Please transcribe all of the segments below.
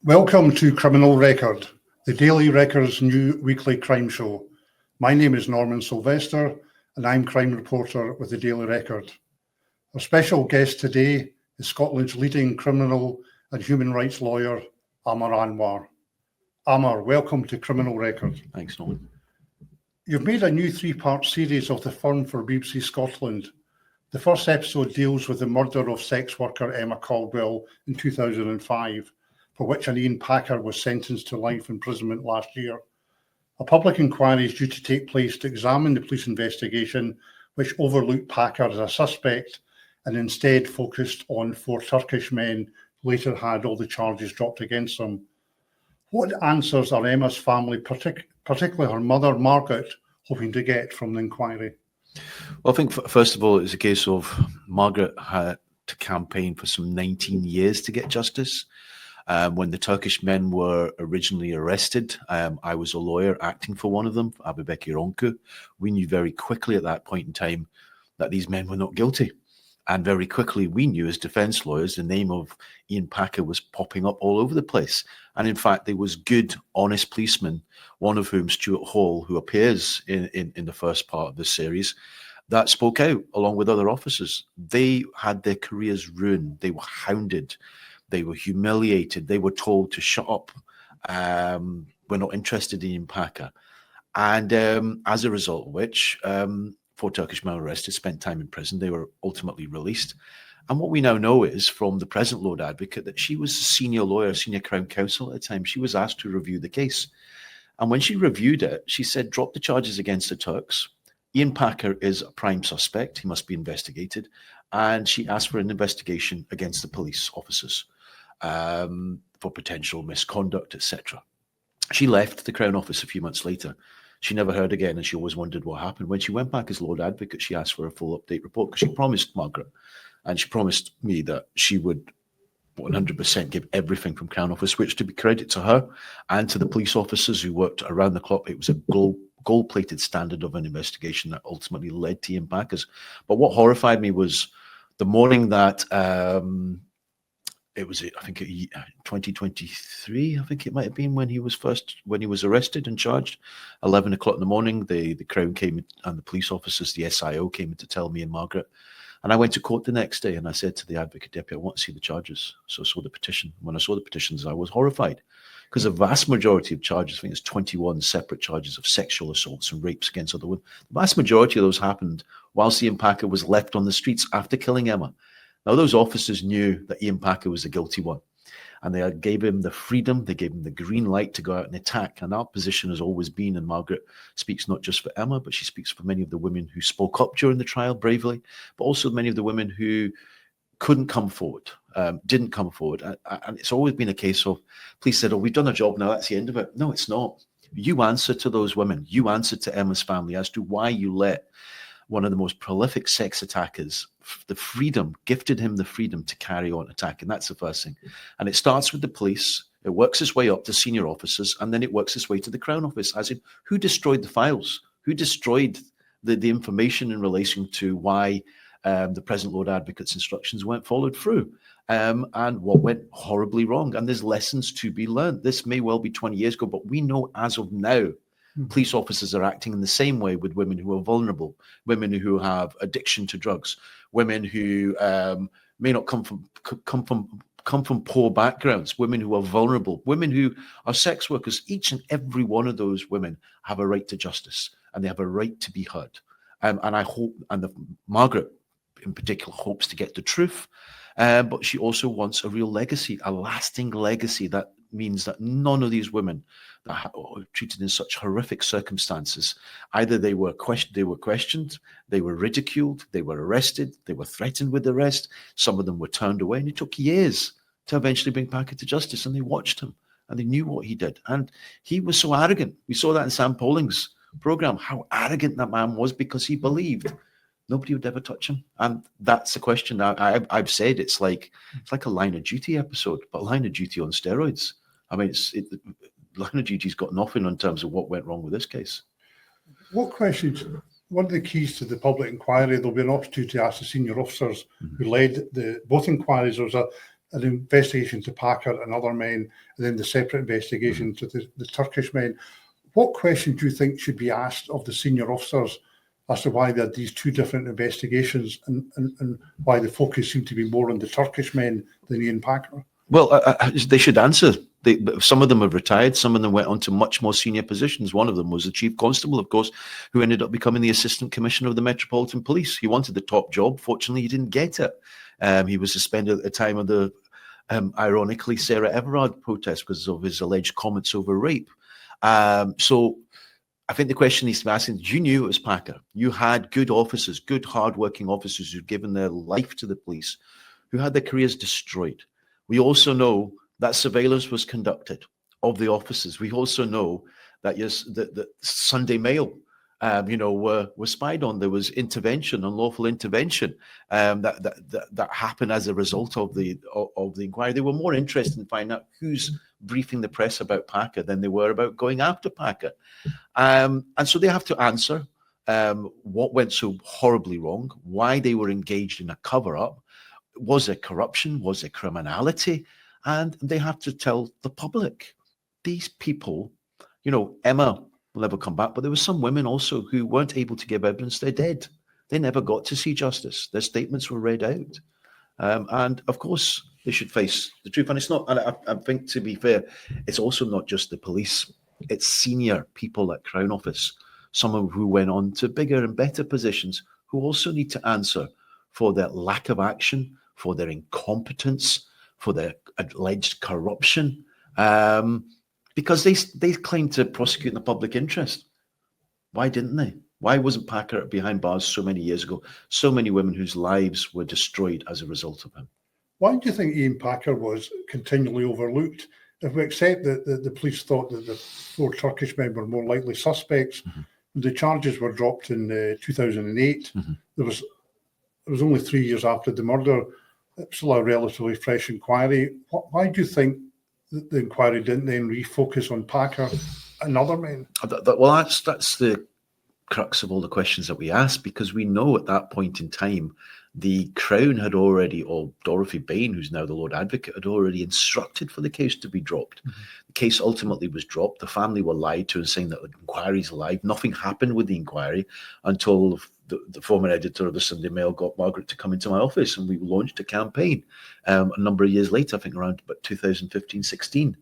Welcome to Criminal Record, the Daily Record's new weekly crime show. My name is Norman Silvester, and I'm crime reporter with the Daily Record. Our special guest today is Scotland's leading criminal and human rights lawyer, Aamer Anwar. Aamer, welcome to Criminal Record. Thanks, Norman. You've made a new three-part series of The Firm for BBC Scotland. The first episode deals with the murder of sex worker Emma Caldwell in 2005. For which an Iain Packer was sentenced to life imprisonment last year. A public inquiry is due to take place to examine the police investigation, which overlooked Packer as a suspect and instead focused on four Turkish men who later had all the charges dropped against them. What answers are Emma's family, particularly her mother, Margaret, hoping to get from the inquiry? Well, I think, first of all, it's a case of Margaret had to campaign for some 19 years to get justice. When the Turkish men were originally arrested, I was a lawyer acting for one of them, Abubekir Onku. We knew very quickly at that point in time that these men were not guilty. And very quickly, we knew as defence lawyers, the name of Iain Packer was popping up all over the place. And in fact, there was good, honest policemen, one of whom, Stuart Hall, who appears in the first part of this series, that spoke out along with other officers. They had their careers ruined. They were hounded. They were humiliated. They were told to shut up. We're not interested in Iain Packer. And as a result of which, four Turkish men were arrested, spent time in prison. They were ultimately released. And what we now know is from the present Lord Advocate that she was a senior lawyer, senior Crown Counsel at the time. She was asked to review the case. And when she reviewed it, she said, drop the charges against the Turks. Iain Packer is a prime suspect. He must be investigated. And she asked for an investigation against the police officers. For potential misconduct, etc. She left the Crown Office a few months later. She never heard again, and she always wondered what happened. When she went back as Lord Advocate, she asked for a full update report because she promised Margaret, and she promised me that she would 100% give everything from Crown Office, which, to be credit to her and to the police officers who worked around the clock, it was a gold-plated standard of an investigation that ultimately led to Iain Packer's. But what horrified me was the morning that it was, I think, 2023. I think it might have been when he was arrested and charged. 11 o'clock in the morning, the Crown came and the police officers, the SIO, came in to tell me and Margaret. And I went to court the next day and I said to the Advocate Deputy, I want to see the charges. So I saw the petition. When I saw the petitions, I was horrified because the vast majority of charges, I think it's 21 separate charges of sexual assaults and rapes against other women. The vast majority of those happened whilst Iain Packer was left on the streets after killing Emma. Now, those officers knew that Iain Packer was the guilty one, and they gave him the freedom, they gave him the green light to go out and attack. And our position has always been, and Margaret speaks not just for Emma, but she speaks for many of the women who spoke up during the trial bravely, but also many of the women who couldn't come forward, didn't come forward. And it's always been a case of, police said, oh, we've done a job now, that's the end of it. No, it's not. You answer to those women. You answer to Emma's family as to why you let one of the most prolific sex attackers, gifted him the freedom to carry on attacking. That's the first thing. And it starts with the police. It works its way up to senior officers, and then it works its way to the Crown Office, as in who destroyed the files, who destroyed the information in relation to why the present Lord Advocate's instructions weren't followed through, and what went horribly wrong. And there's lessons to be learned. This may well be 20 years ago, but we know as of now, police officers are acting in the same way with women who are vulnerable, women who have addiction to drugs, women who may not come from poor backgrounds, women who are vulnerable, women who are sex workers. Each and every one of those women have a right to justice, and they have a right to be heard. And I hope, Margaret in particular hopes to get the truth, but she also wants a real legacy, a lasting legacy that means that none of these women that were treated in such horrific circumstances, either they were questioned, they were ridiculed, they were arrested, they were threatened with arrest, some of them were turned away, and it took years to eventually bring Packer to justice. And they watched him and they knew what he did. And he was so arrogant. We saw that in Sam Polling's program, how arrogant that man was, because he believed nobody would ever touch him. And that's the question. I've said it's like a Line of Duty episode, but Line of Duty on steroids. I mean, Line of Duty's got nothing in terms of what went wrong with this case. What questions? One of the keys to the public inquiry, there'll be an opportunity to ask the senior officers who led both inquiries. There was an investigation to Packer and other men, and then the separate investigation to the Turkish men. What question do you think should be asked of the senior officers as to why there are these two different investigations, and why the focus seemed to be more on the Turkish men than Iain Packer? Well, they should answer. Some of them have retired. Some of them went on to much more senior positions. One of them was the chief constable, of course, who ended up becoming the assistant commissioner of the Metropolitan Police. He wanted the top job. Fortunately, he didn't get it. He was suspended at the time of the, ironically, Sarah Everard protest because of his alleged comments over rape. So I think the question needs to be asking, you knew it was Packer. You had good officers, good hardworking officers who'd given their life to the police, who had their careers destroyed. We also know that surveillance was conducted of the officers. We also know that the Sunday Mail, were spied on. There was intervention, unlawful intervention, that happened as a result of the inquiry. They were more interested in finding out who's briefing the press about Packer than they were about going after Packer. And so they have to answer what went so horribly wrong, why they were engaged in a cover-up. Was there corruption? Was there criminality? And they have to tell the public. These people, Emma will never come back, but there were some women also who weren't able to give evidence. They're dead. They never got to see justice. Their statements were read out. And of course, they should face the truth. And it's not, and I think, to be fair, it's also not just the police. It's senior people at Crown Office, some who went on to bigger and better positions, who also need to answer for their lack of action, for their incompetence, for their alleged corruption, because they claim to prosecute in the public interest. Why didn't they? Why wasn't Packer behind bars so many years ago? So many women whose lives were destroyed as a result of him. Why do you think Iain Packer was continually overlooked? If we accept that the police thought that the 4 Turkish men were more likely suspects, the charges were dropped in 2008. There was only 3 years after the murder. It's still a relatively fresh inquiry. Why do you think that the inquiry didn't then refocus on Packer and other men? Well, that's the crux of all the questions that we ask, because we know at that point in time, the Crown had already, or Dorothy Bain, who's now the Lord Advocate, had already instructed for the case to be dropped. The case ultimately was dropped. The family were lied to and saying that the inquiry's live. Nothing happened with the inquiry until the former editor of the Sunday Mail got Margaret to come into my office, and we launched a campaign a number of years later, I think around about 2015, 16.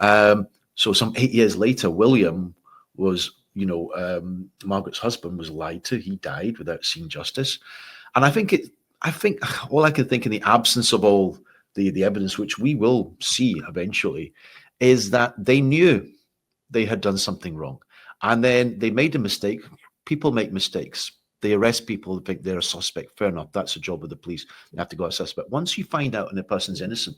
So some 8 years later, William was, Margaret's husband, was lied to. He died without seeing justice. And I think all I can think, in the absence of all the evidence, which we will see eventually, is that they knew they had done something wrong. And then they made a mistake. People make mistakes. They arrest people who think they're a suspect. Fair enough. That's the job of the police. You have to go at suspect. Once you find out and a person's innocent,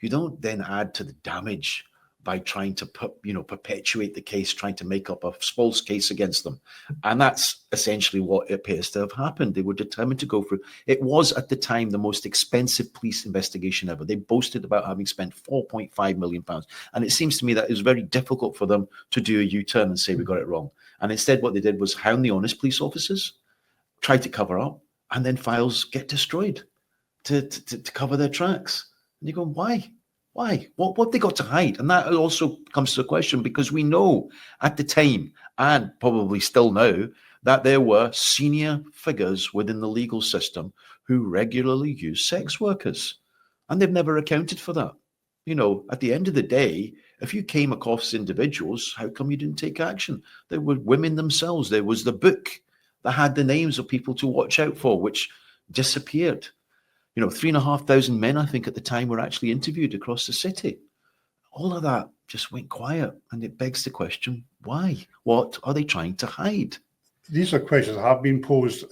you don't then add to the damage by trying to perpetuate the case, trying to make up a false case against them. And that's essentially what appears to have happened. They were determined to go for it. It was, at the time, the most expensive police investigation ever. They boasted about having spent £4.5 million. And it seems to me that it was very difficult for them to do a U-turn and say we got it wrong. And instead what they did was hound the honest police officers, try to cover up, and then files get destroyed to cover their tracks. And you go, why? Why? What they got to hide? And that also comes to a question, because we know at the time, and probably still now, that there were senior figures within the legal system who regularly used sex workers. And they've never accounted for that. At the end of the day, if you came across individuals, how come you didn't take action? There were women themselves. There was the book that had the names of people to watch out for, which disappeared. 3,500 men, I think, at the time were actually interviewed across the city. All of that just went quiet. And it begs the question, why? What are they trying to hide? These are questions that have been posed,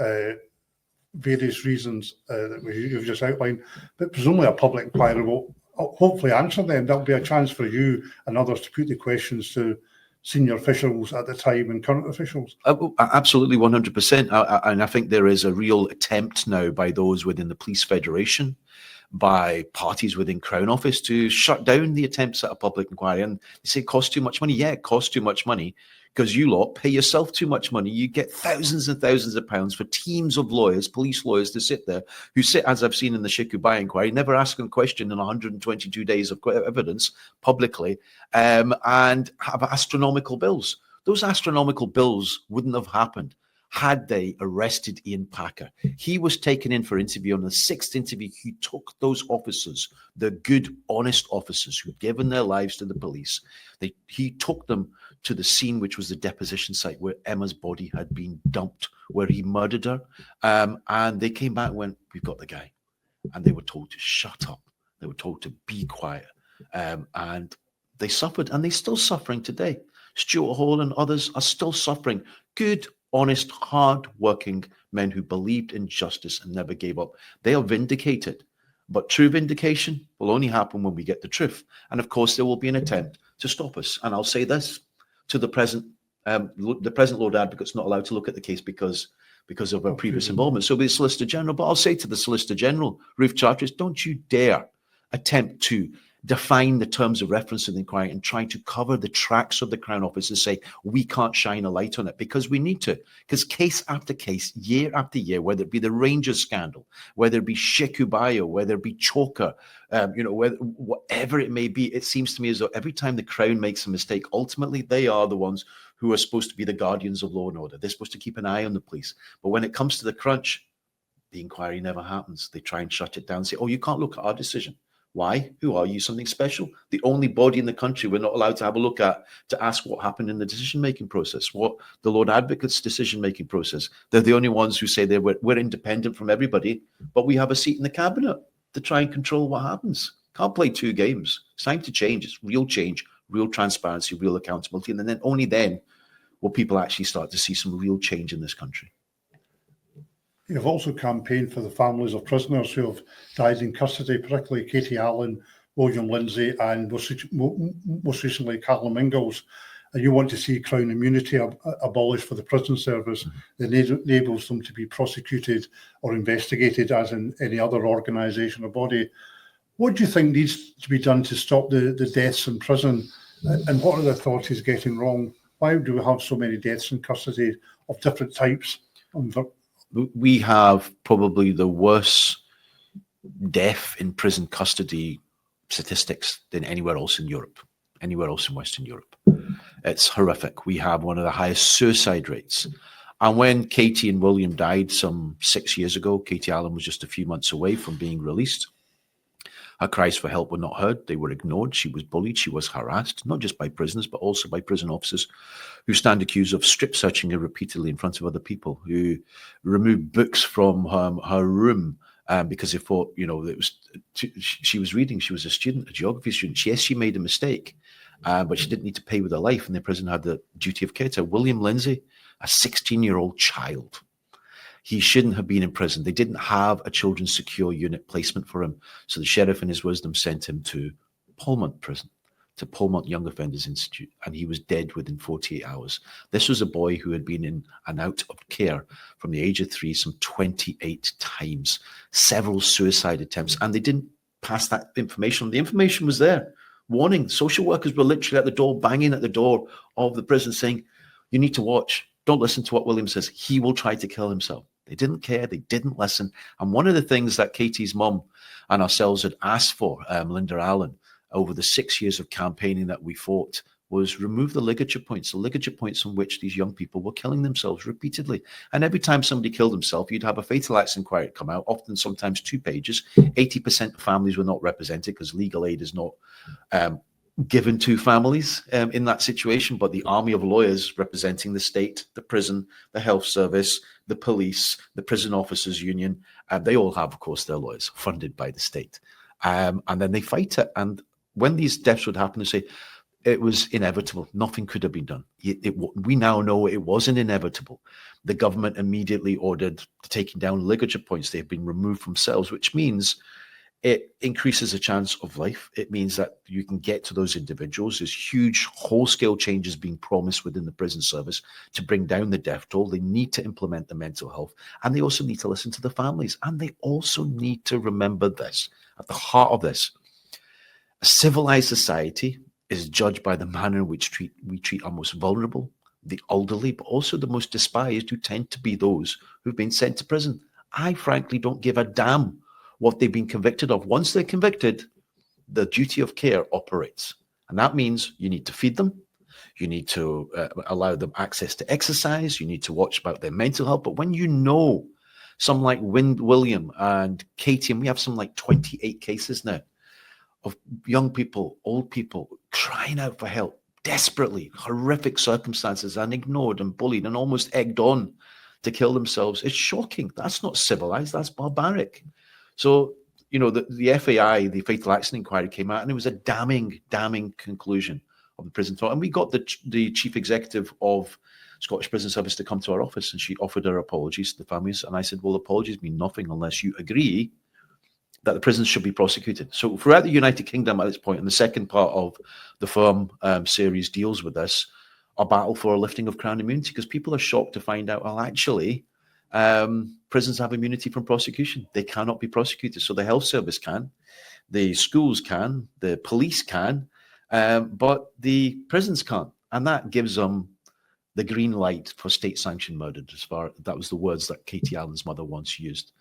various reasons that you've just outlined, but presumably a public inquiry will hopefully answer them. There'll be a chance for you and others to put the questions to senior officials at the time and current officials. Absolutely, 100%. And I think there is a real attempt now by those within the Police Federation, by parties within Crown Office, to shut down the attempts at a public inquiry. And they say it costs too much money. Yeah, it costs too much money. because you lot pay yourself too much money. You get thousands and thousands of pounds for teams of lawyers, police lawyers, to sit there, who sit, as I've seen in the Sheku Bayoh inquiry, never asking a question in 122 days of evidence publicly, and have astronomical bills. Those astronomical bills wouldn't have happened had they arrested Iain Packer. He was taken in for interview. On the 6th interview, he took those officers, the good, honest officers who'd given their lives to the police, he took them to the scene, which was the deposition site where Emma's body had been dumped, where he murdered her. And they came back and went, "We've got the guy." And they were told to shut up. They were told to be quiet. And they suffered, and they're still suffering today. Stuart Hall and others are still suffering. Good, honest, hard-working men who believed in justice and never gave up. They are vindicated. But true vindication will only happen when we get the truth. And of course, there will be an attempt to stop us. And I'll say this to the present Lord Advocate's not allowed to look at the case because of her previous involvement. So the Solicitor General, but I'll say to the Solicitor General, Ruth Charteris, don't you dare attempt to define the terms of reference in the inquiry and try to cover the tracks of the Crown Office and say we can't shine a light on it, because we need to. Because case after case, year after year, whether it be the Rangers scandal, whether it be Sheku Bayoh, whether it be Choker, whatever it may be, it seems to me as though every time the Crown makes a mistake, ultimately they are the ones who are supposed to be the guardians of law and order. They're supposed to keep an eye on the police. But when it comes to the crunch, the inquiry never happens. They try and shut it down and say, oh, you can't look at our decision. Why? Who are you? Something special? The only body in the country we're not allowed to have a look at to ask what happened in the decision-making process, what the Lord Advocate's decision-making process. They're the only ones who say we're independent from everybody, but we have a seat in the cabinet to try and control what happens. Can't play two games. It's time to change. It's real change, real transparency, real accountability. And then only then will people actually start to see some real change in this country. You've also campaigned for the families of prisoners who have died in custody, particularly Katie Allen, William Lindsay, and most recently Callum Ingalls. And you want to see Crown immunity abolished for the prison service that enables them to be prosecuted or investigated as in any other organisation or body. What do you think needs to be done to stop the deaths in prison? And what are the authorities getting wrong? Why do we have so many deaths in custody of different types? We have probably the worst death in prison custody statistics than anywhere else in Europe, anywhere else in Western Europe. It's horrific. We have one of the highest suicide rates. And when Katie and William died some 6 years ago, Katie Allen was just a few months away from being released. Her cries for help were not heard. They were ignored. She was bullied. She was harassed, not just by prisoners, but also by prison officers who stand accused of strip searching her repeatedly in front of other people, who removed books from her room because they thought, she was reading. She was a student, a geography student. Yes, she made a mistake, but she didn't need to pay with her life, and the prison had the duty of care to her. William Lindsay, a 16-year-old child. He shouldn't have been in prison. They didn't have a children's secure unit placement for him. So the sheriff in his wisdom sent him to Polmont prison, to Polmont Young Offenders Institute, and he was dead within 48 hours. This was a boy who had been in and out of care from the age of 3 some 28 times, several suicide attempts, and they didn't pass that information on. The information was there. Warning, social workers were literally at the door, banging at the door of the prison saying, you need to watch. Don't listen to what William says. He will try to kill himself. They didn't care. They didn't listen. And one of the things that Katie's mum and ourselves had asked for, Linda Allen, over the 6 years of campaigning that we fought, was remove the ligature points on which these young people were killing themselves repeatedly. And every time somebody killed himself, you'd have a fatal acts inquiry come out, often sometimes 2 pages. 80% of families were not represented because legal aid is not given to families in that situation, but the army of lawyers representing the state, the prison, the health service, the police, the prison officers union, they all have, of course, their lawyers funded by the state. And then they fight it. And when these deaths would happen, they say, it was inevitable. Nothing could have been done. We now know it wasn't inevitable. The government immediately ordered the taking down ligature points. They've been removed from cells, which means it increases the chance of life. It means that you can get to those individuals. There's huge whole-scale changes being promised within the prison service to bring down the death toll. They need to implement the mental health, and they also need to listen to the families. And they also need to remember this, at the heart of this. A civilized society is judged by the manner in which we treat our most vulnerable, the elderly, but also the most despised, who tend to be those who've been sent to prison. I frankly don't give a damn what they've been convicted of. Once they're convicted, the duty of care operates. And that means you need to feed them. You need to allow them access to exercise. You need to watch about their mental health. But when you know some like William and Katie, and we have some like 28 cases now of young people, old people crying out for help, desperately, horrific circumstances, and ignored and bullied and almost egged on to kill themselves. It's shocking. That's not civilized. That's barbaric. So, you know, the FAI, the Fatal Accident Inquiry, came out, and it was a damning conclusion of the prison thought. And we got the chief executive of Scottish Prison Service to come to our office, and she offered her apologies to the families. And I said, well, apologies mean nothing unless you agree that the prisons should be prosecuted. So throughout the United Kingdom at this point, and the second part of the Firm series deals with this, a battle for a lifting of Crown immunity, because people are shocked to find out, well, actually, prisons have immunity from prosecution. They cannot be prosecuted. So the health service can, the schools can, the police can, but the prisons can't. And that gives them the green light for state-sanctioned murder. That was the words that Katie Allen's mother once used.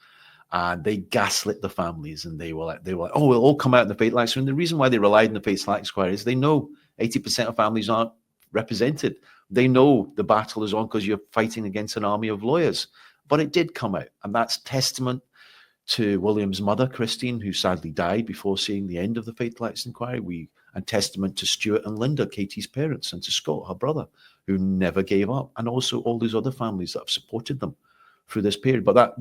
And they gaslit the families, and they were like, oh, we'll all come out in the Fatal Accident. And the reason why they relied on the Fatal Accident Inquiry is they know 80% of families aren't represented. They know the battle is on because you're fighting against an army of lawyers. But it did come out, and that's testament to William's mother, Christine, who sadly died before seeing the end of the Fatal Accident Inquiry, and testament to Stuart and Linda, Katie's parents, and to Scott, her brother, who never gave up, and also all these other families that have supported them through this period. But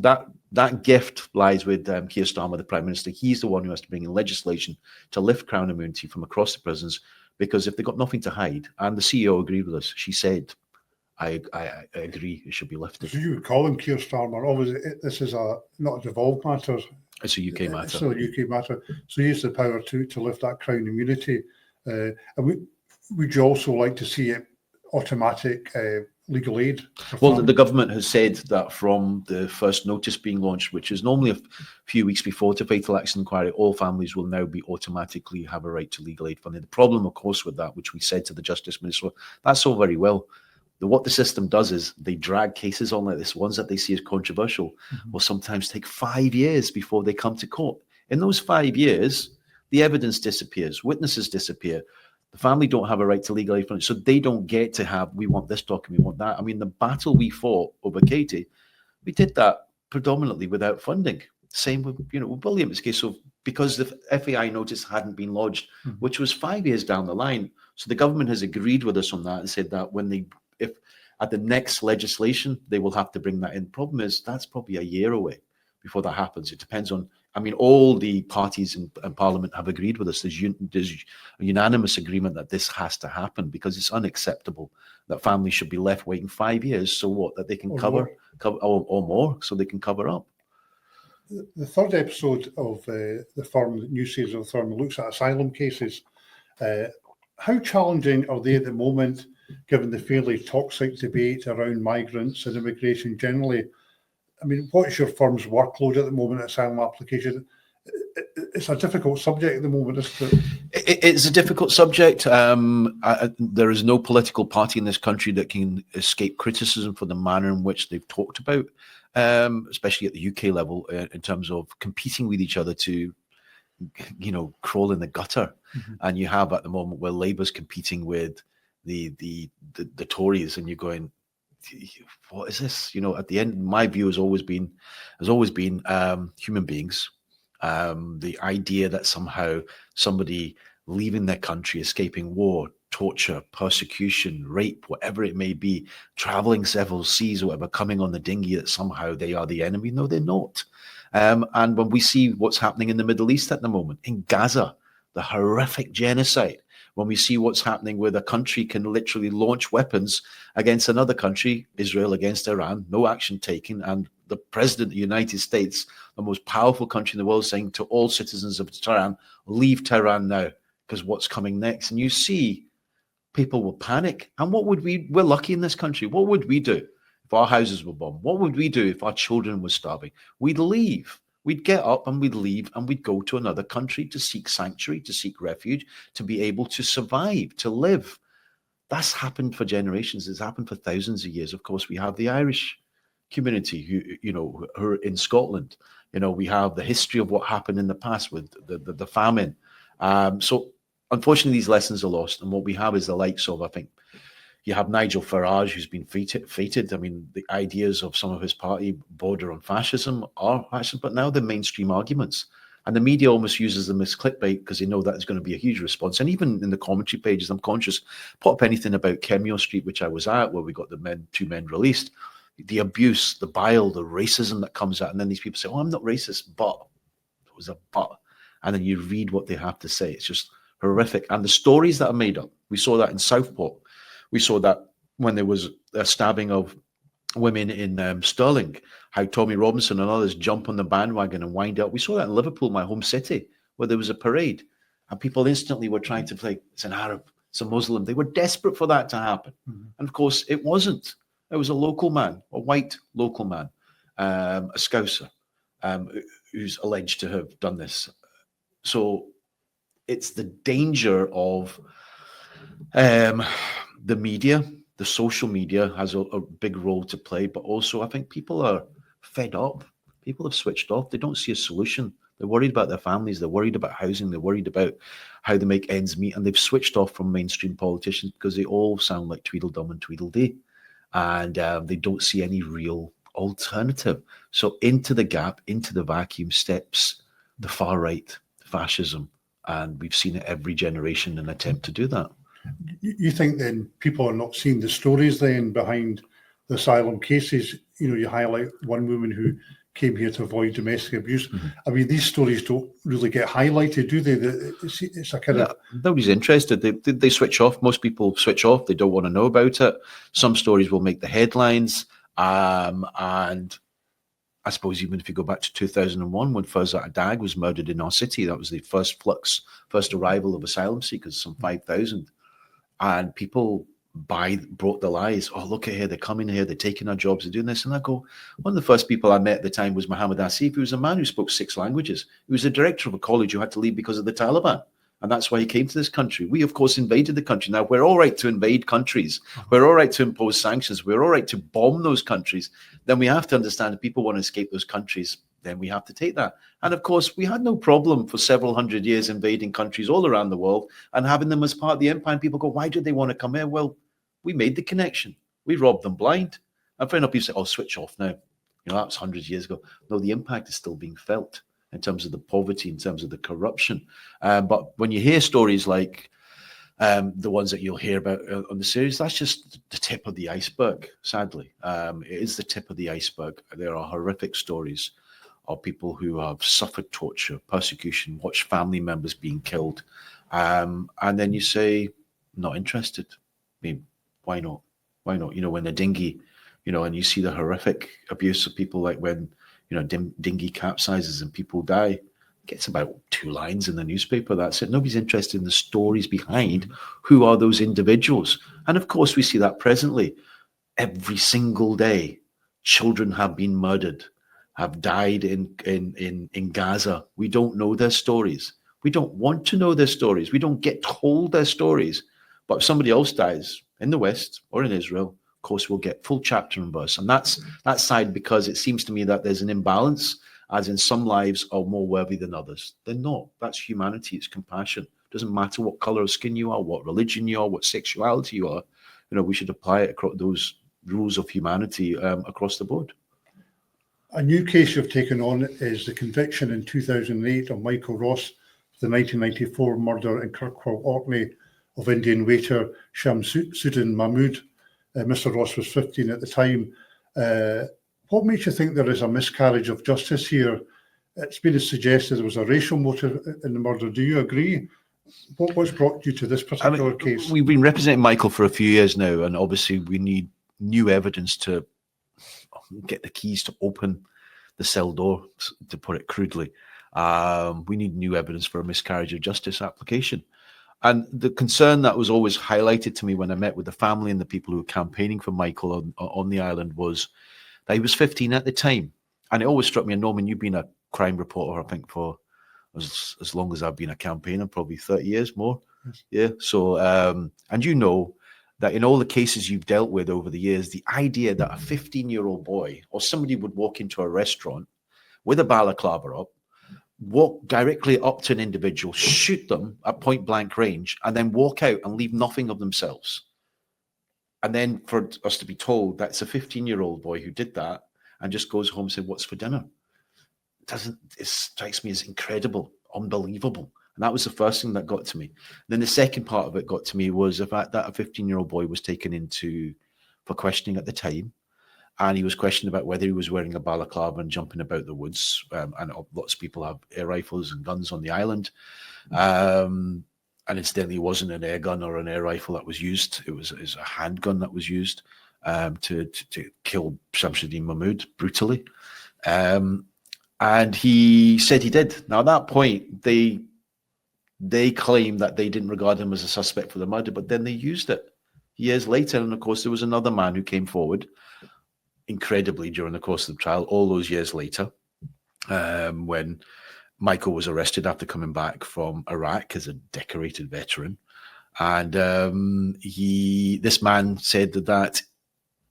that gift lies with Keir Starmer, the Prime Minister. He's the one who has to bring in legislation to lift Crown immunity from across the prisons, because if they've got nothing to hide, and the CEO agreed with us, she said, I agree, it should be lifted. So you would call him Keir Starmer. Obviously, this is not a devolved matter. It's a UK matter. It's a UK matter. So he has the power to lift that Crown immunity. And would you also like to see it automatic legal aid? Well, the government has said that from the first notice being launched, which is normally a few weeks before the Fatal Accident Inquiry, all families will now be automatically have a right to legal aid funding. The problem, of course, with that, which we said to the Justice Minister, that's all very well. What the system does is they drag cases on like this, ones that they see as controversial, will sometimes take 5 years before they come to court. In those 5 years, the evidence disappears, witnesses disappear. The family don't have a right to legal aid funding, so they don't get to have, we want this document, we want that. I mean, the battle we fought over Katie, we did that predominantly without funding. Same with, with William's case. So because the FAI notice hadn't been lodged, which was 5 years down the line. So the government has agreed with us on that and said that if at the next legislation, they will have to bring that in. Problem is, that's probably a year away before that happens. It depends on, all the parties in Parliament have agreed with us. There's a unanimous agreement that this has to happen, because it's unacceptable that families should be left waiting 5 years. So what? That they can cover or more, so they can cover up. The third episode of the new season of the Firm looks at asylum cases. How challenging are they at the moment, given the fairly toxic debate around migrants and immigration generally? What is your firm's workload at the moment at asylum application? It's a difficult subject at the moment, isn't it? It's a difficult subject. There is no political party in this country that can escape criticism for the manner in which they've talked about, especially at the UK level, in terms of competing with each other to, crawl in the gutter. And you have at the moment where Labour's competing with the Tories, and you're going, what is this? At the end, my view has always been human beings. The idea that somehow somebody leaving their country, escaping war, torture, persecution, rape, whatever it may be, traveling several seas or whatever, coming on the dinghy, that somehow they are the enemy. No, they're not. And when we see what's happening in the Middle East at the moment, in Gaza, the horrific genocide, when we see what's happening where a country can literally launch weapons against another country, Israel against Iran, no action taken, and the president of the United States, the most powerful country in the world, saying to all citizens of Tehran, leave Tehran now, because what's coming next? And you see people will panic. And we're lucky in this country. What would we do if our houses were bombed? What would we do if our children were starving? We'd leave. We'd get up and we'd leave, and we'd go to another country to seek sanctuary, to seek refuge, to be able to survive, to live. That's happened for generations. It's happened for thousands of years. Of course, we have the Irish community who are in Scotland. We have the history of what happened in the past with the famine. So unfortunately, these lessons are lost. And what we have is the likes of, I think, you have Nigel Farage, who's been feted. I mean, the ideas of some of his party border on fascism are fascist, but now they're mainstream arguments. And the media almost uses them as clickbait because they know that is going to be a huge response. And even in the commentary pages, I'm conscious, put up anything about Kemio Street, which I was at, where we got two men released, the abuse, the bile, the racism that comes out. And then these people say, oh, I'm not racist, but it was a but. And then you read what they have to say. It's just horrific. And the stories that are made up, we saw that in Southport. We saw that when there was a stabbing of women in Stirling, how Tommy Robinson and others jump on the bandwagon and wind up. We saw that in Liverpool, my home city, where there was a parade and people instantly were trying to play, it's an Arab, it's a Muslim. They were desperate for that to happen. Mm-hmm. And of course, it wasn't. It was a local man, a white local man, a Scouser, who's alleged to have done this. So it's the danger of the media. The social media has a big role to play, but also I think people are fed up. People have switched off. They don't see a solution. They're worried about their families. They're worried about housing. They're worried about how they make ends meet. And they've switched off from mainstream politicians because they all sound like Tweedledum and Tweedledee. And they don't see any real alternative. So into the gap, into the vacuum steps the far right, fascism. And we've seen it every generation in an attempt to do that. You think then people are not seeing the stories then behind the asylum cases? You highlight one woman who came here to avoid domestic abuse. Mm-hmm. I mean, these stories don't really get highlighted, do they? It's a kind of... Nobody's interested. They switch off. Most people switch off. They don't want to know about it. Some stories will make the headlines. And I suppose even if you go back to 2001, when Farzat Adag was murdered in our city, that was the first arrival of asylum seekers, some 5,000. And people brought the lies. Oh, look at here, they're coming here, they're taking our jobs, they're doing this. And I go, one of the first people I met at the time was Mohammed Asif, who was a man who spoke 6 languages. He was the director of a college who had to leave because of the Taliban. And that's why he came to this country. We, of course, invaded the country. Now, we're all right to invade countries. We're all right to impose sanctions. We're all right to bomb those countries. Then we have to understand if people want to escape those countries, then we have to take that. And of course, we had no problem for several hundred years invading countries all around the world and having them as part of the empire. And people go, why do they want to come here? Well, we made the connection. We robbed them blind. And fair enough, people say, oh, switch off now. That was hundreds of years ago. No, the impact is still being felt in terms of the poverty, in terms of the corruption. But when you hear stories like the ones that you'll hear about on the series, that's just the tip of the iceberg, sadly. It is the tip of the iceberg. There are horrific stories of people who have suffered torture, persecution, watched family members being killed. And then you say, not interested. I mean, why not? Why not? When the dinghy, and you see the horrific abuse of people, like when, dinghy capsizes and people die, it gets about 2 lines in the newspaper. That's it. Nobody's interested in the stories behind who are those individuals. And of course, we see that presently. Every single day, children have been murdered, have died in Gaza. We don't know their stories. We don't want to know their stories. We don't get told their stories. But if somebody else dies in the West or in Israel, of course, we'll get full chapter and verse. And that's that side, because it seems to me that there's an imbalance, as in some lives are more worthy than others. They're not. That's humanity. It's compassion. It doesn't matter what color of skin you are, what religion you are, what sexuality you are. We should apply it across those rules of humanity across the board. A new case you've taken on is the conviction in 2008 of Michael Ross for the 1994 murder in Kirkwall, Orkney, of Indian waiter Shamsuddin Mahmood. Mr. Ross was 15 at the time. What makes you think there is a miscarriage of justice here? It's been suggested there was a racial motive in the murder. Do you agree? What's brought you to this particular case? We've been representing Michael for a few years now, and obviously we need new evidence to get the keys to open the cell door, to put it crudely. We need new evidence for a miscarriage of justice application. And the concern that was always highlighted to me when I met with the family and the people who were campaigning for Michael on the island was that he was 15 at the time. And it always struck me, and Norman, you've been a crime reporter, I think, for as long as I've been a campaigner, probably 30 years more. Yes. Yeah. So, and that in all the cases you've dealt with over the years, the idea that a 15-year-old boy or somebody would walk into a restaurant with a balaclava up, walk directly up to an individual, shoot them at point blank range, and then walk out and leave nothing of themselves. And then for us to be told that's a 15-year-old boy who did that and just goes home and said, "What's for dinner?" It strikes me as incredible, unbelievable. And that was the first thing that got to me. Then the second part of it got to me was the fact that a 15-year-old boy was taken into for questioning at the time. And he was questioned about whether he was wearing a balaclava and jumping about the woods. And lots of people have air rifles and guns on the island. And incidentally, it wasn't an air gun or an air rifle that was used. It was a handgun that was used to kill Shamsuddin Mahmood brutally. And he said he did. Now, at that point, they claimed that they didn't regard him as a suspect for the murder, but then they used it years later. And of course, there was another man who came forward incredibly during the course of the trial, all those years later, when Michael was arrested after coming back from Iraq as a decorated veteran. And this man said that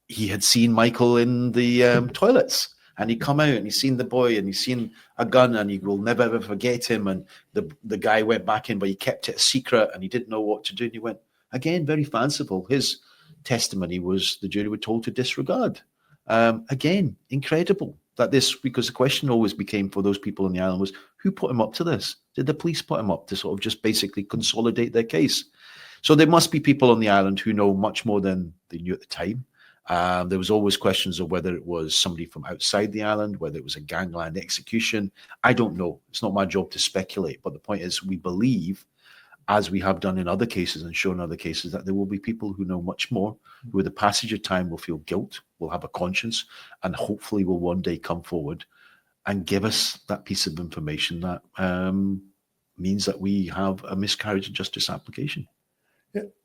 he had seen Michael in the toilets. And he'd come out and he'd seen the boy and he'd seen a gun and he will never ever forget him. And the guy went back in, but he kept it a secret and he didn't know what to do. And he went, again, very fanciful. His testimony was the jury were told to disregard. Again, incredible that because the question always became for those people on the island was, who put him up to this? Did the police put him up to sort of just basically consolidate their case? So there must be people on the island who know much more than they knew at the time. There was always questions of whether it was somebody from outside the island, whether it was a gangland execution. I don't know. It's not my job to speculate. But the point is, we believe, as we have done in other cases and shown other cases, that there will be people who know much more, who with the passage of time will feel guilt, will have a conscience, and hopefully will one day come forward and give us that piece of information that means that we have a miscarriage of justice application.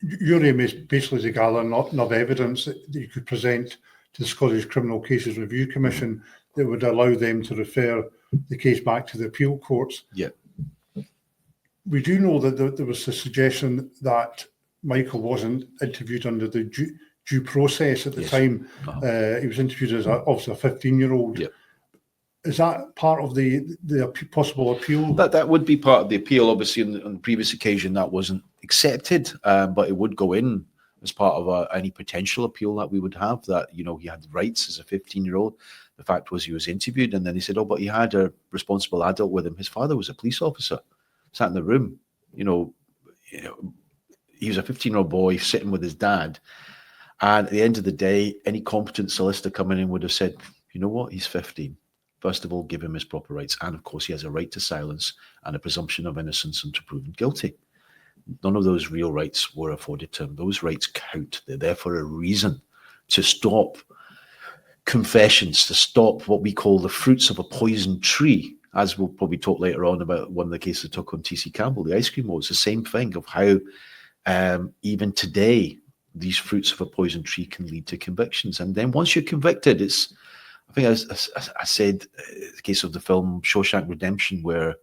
Your aim is basically to gather enough evidence that you could present to the Scottish Criminal Cases Review Commission that would allow them to refer the case back to the appeal courts. Yeah. We do know that there was a suggestion that Michael wasn't interviewed under the due process at the time. He was interviewed as obviously a 15-year-old. Yeah. Is that part of the possible appeal? That would be part of the appeal. Obviously, on the previous occasion, that wasn't accepted, but it would go in as part of any potential appeal that we would have, that, you know, he had rights as a 15-year-old. The fact was he was interviewed, and then he said, oh, but he had a responsible adult with him. His father was a police officer, sat in the room. You know, he was a 15-year-old boy sitting with his dad. And at the end of the day, any competent solicitor coming in would have said, you know what, he's 15. First of all, give him his proper rights. And of course, he has a right to silence and a presumption of innocence until proven guilty. None of those real rights were afforded to him. Those rights count. They're there for a reason, to stop confessions, to stop what we call the fruits of a poisoned tree, as we'll probably talk later on about one of the cases I took on TC Campbell, the Ice Cream Wars. The same thing of how even today, these fruits of a poisoned tree can lead to convictions. And then once you're convicted, it's, I think I said, the case of the film Shawshank Redemption, where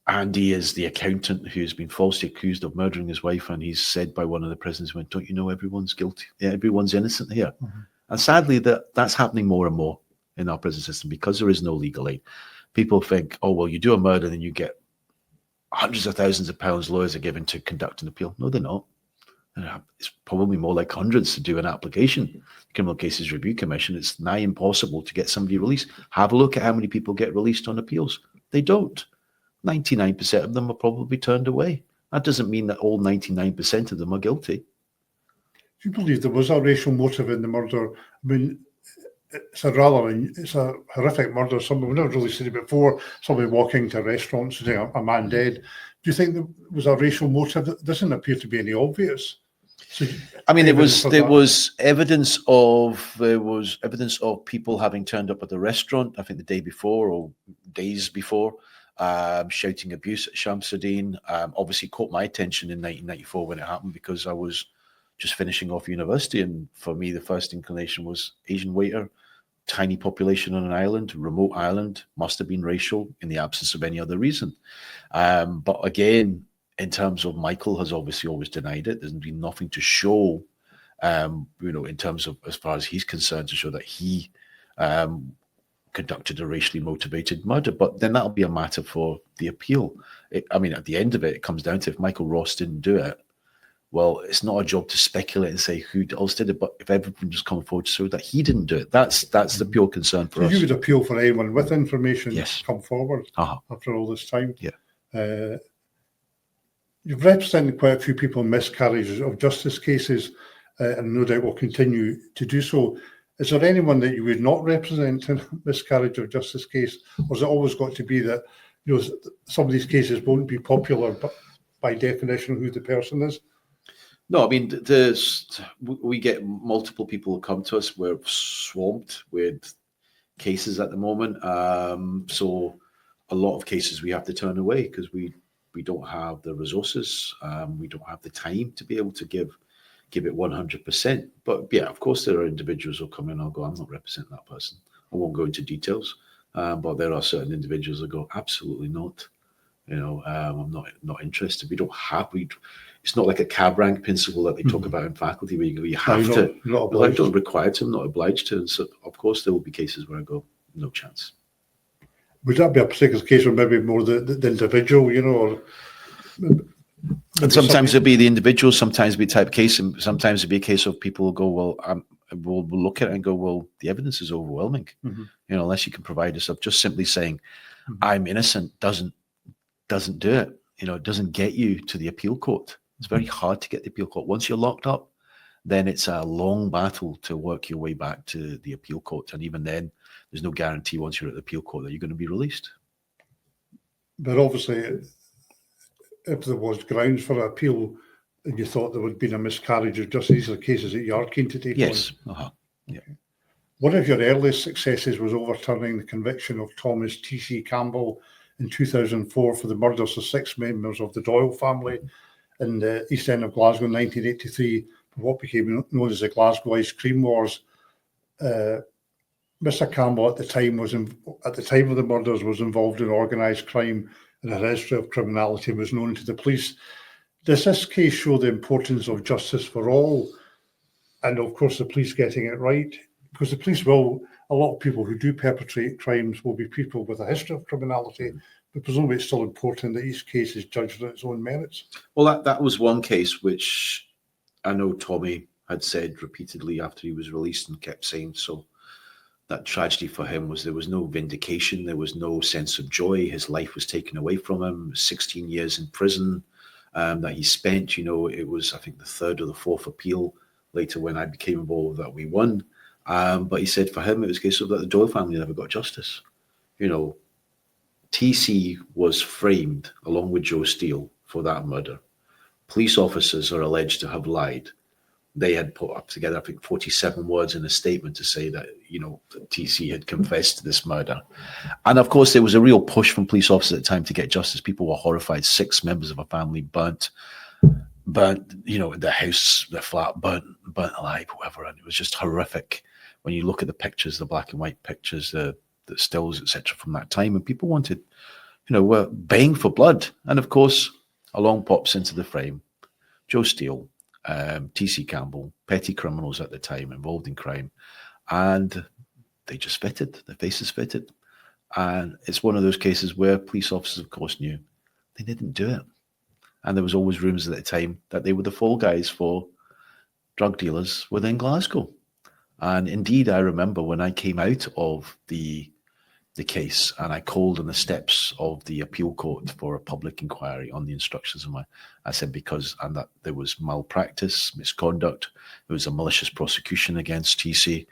Andy is the accountant who's been falsely accused of murdering his wife, and he's said by one of the prisoners, went, don't you know everyone's guilty? Yeah, everyone's innocent here. Mm-hmm. And sadly, that's happening more and more in our prison system because there is no legal aid. People think, oh, well, you do a murder, then you get hundreds of thousands of pounds lawyers are given to conduct an appeal. No, they're not. It's probably more like hundreds to do an application. Criminal Cases Review Commission, it's nigh impossible to get somebody released. Have a look at how many people get released on appeals. They don't. 99% of them are probably turned away. That doesn't mean that all 99% of them are guilty. Do you believe there was a racial motive in the murder? I mean, it's a horrific murder. We've never really seen it before. Somebody walking into a restaurant, seeing a man dead. Do you think there was a racial motive? That doesn't appear to be any obvious. So, I mean, there was evidence of people having turned up at the restaurant, I think the day before or days before, shouting abuse at Shamsuddin. Obviously caught my attention in 1994 when it happened, because I was just finishing off university, and for me the first inclination was Asian waiter, tiny population on an island, remote island, must have been racial in the absence of any other reason. But again, in terms of Michael has obviously always denied it. There's been nothing to show, in terms of, as far as he's concerned, to show that he conducted a racially motivated murder. But then that'll be a matter for the appeal. At the end of it, it comes down to, if Michael Ross didn't do it, well, it's not a job to speculate and say who else did it, but if everyone just come forward to show that he didn't do it, that's the pure concern for us. You would appeal for anyone with information Yes. to come forward after all this time. Yeah. You've represented quite a few people in miscarriages of justice cases, and no doubt will continue to do so. Is there anyone that you would not represent in a miscarriage of justice case, or has it always got to be that some of these cases won't be popular, but by definition who the person is? No, we get multiple people who come to us. We're swamped with cases at the moment. So a lot of cases we have to turn away because we don't have the resources. We don't have the time to be able to give it 100%. But yeah, of course, there are individuals who come in and I'll go, I'm not representing that person. I won't go into details. But there are certain individuals that go, absolutely not. I'm not interested. It's not like a cab rank principle that they talk about in faculty where you have to. I don't require to, I'm not obliged to. And so, of course, there will be cases where I go, no chance. Would that be a particular case where maybe more the individual, or... And sometimes it'll be the individual, sometimes it'll be type case, and sometimes it'll be a case of people will go, well, we'll look at it and go, well, the evidence is overwhelming. Unless you can provide us of just simply saying, I'm innocent, doesn't do it. It doesn't get you to the appeal court. It's very hard to get the appeal court. Once you're locked up, then it's a long battle to work your way back to the appeal court. And even then, there's no guarantee once you're at the appeal court that you're going to be released. But obviously, if there was grounds for appeal and you thought there would have been a miscarriage of justice, these are cases that you are keen to take on. Yes. Yeah. One of your earliest successes was overturning the conviction of Thomas TC Campbell in 2004 for the murders of 6 members of the Doyle family in the East End of Glasgow in 1983, for what became known as the Glasgow Ice Cream Wars. Mr. Campbell at the time of the murders was involved in organised crime and a history of criminality and was known to the police. Does this case show the importance of justice for all, and of course the police getting it right? Because the police will, a lot of people who do perpetrate crimes will be people with a history of criminality, but presumably it's still important that each case is judged on its own merits. Well, that was one case which I know Tommy had said repeatedly after he was released and kept saying so. That tragedy for him was there was no vindication, there was no sense of joy. His life was taken away from him. 16 years in prison that he spent. It was, I think, the 3rd or the 4th appeal later when I became involved that we won. But he said for him it was a case of that the Doyle family never got justice. TC was framed along with Joe Steele for that murder. Police officers are alleged to have lied. They had put up together, I think, 47 words in a statement to say that, that TC had confessed to this murder. And of course, there was a real push from police officers at the time to get justice. People were horrified. 6 members of a family burnt, the house, the flat, burnt alive, whoever. And it was just horrific when you look at the pictures, the black and white pictures, the stills, etc. from that time. And people wanted, were baying for blood. And of course, along pops into the frame Joe Steele, TC Campbell, petty criminals at the time involved in crime, and they just fitted. The faces fitted. And it's one of those cases where police officers, of course, knew they didn't do it. And there was always rumours at the time that they were the fall guys for drug dealers within Glasgow. And indeed, I remember when I came out of the case and I called on the steps of the appeal court for a public inquiry on the instructions of I said and that there was malpractice, misconduct, there was a malicious prosecution against TC.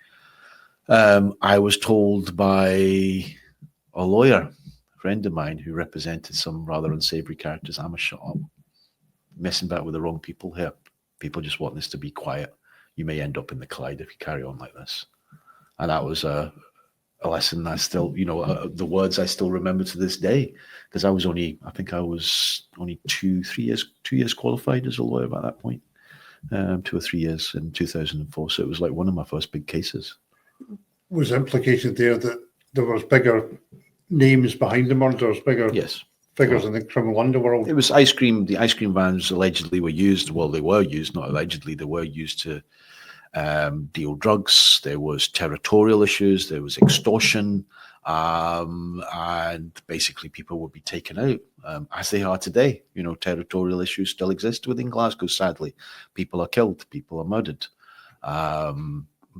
I was told by a lawyer, a friend of mine who represented some rather unsavory characters, "Aamer, shut up, messing about with the wrong people here. People just want this to be quiet. You may end up in the Clyde if you carry on like this." And that was a lesson I still, the words I still remember to this day, because I was only 2 years qualified as a lawyer at that point, 2 or 3 years in 2004. So it was like one of my first big cases. Was implicated there that there was bigger names behind the murders, bigger yes figures in the criminal underworld. It was ice cream. The ice cream vans allegedly were used. Well, they were used, not allegedly. They were used to deal drugs. There was territorial issues. There was extortion, and basically people would be taken out, as they are today. You know, territorial issues still exist within Glasgow. Sadly, people are killed. People are murdered.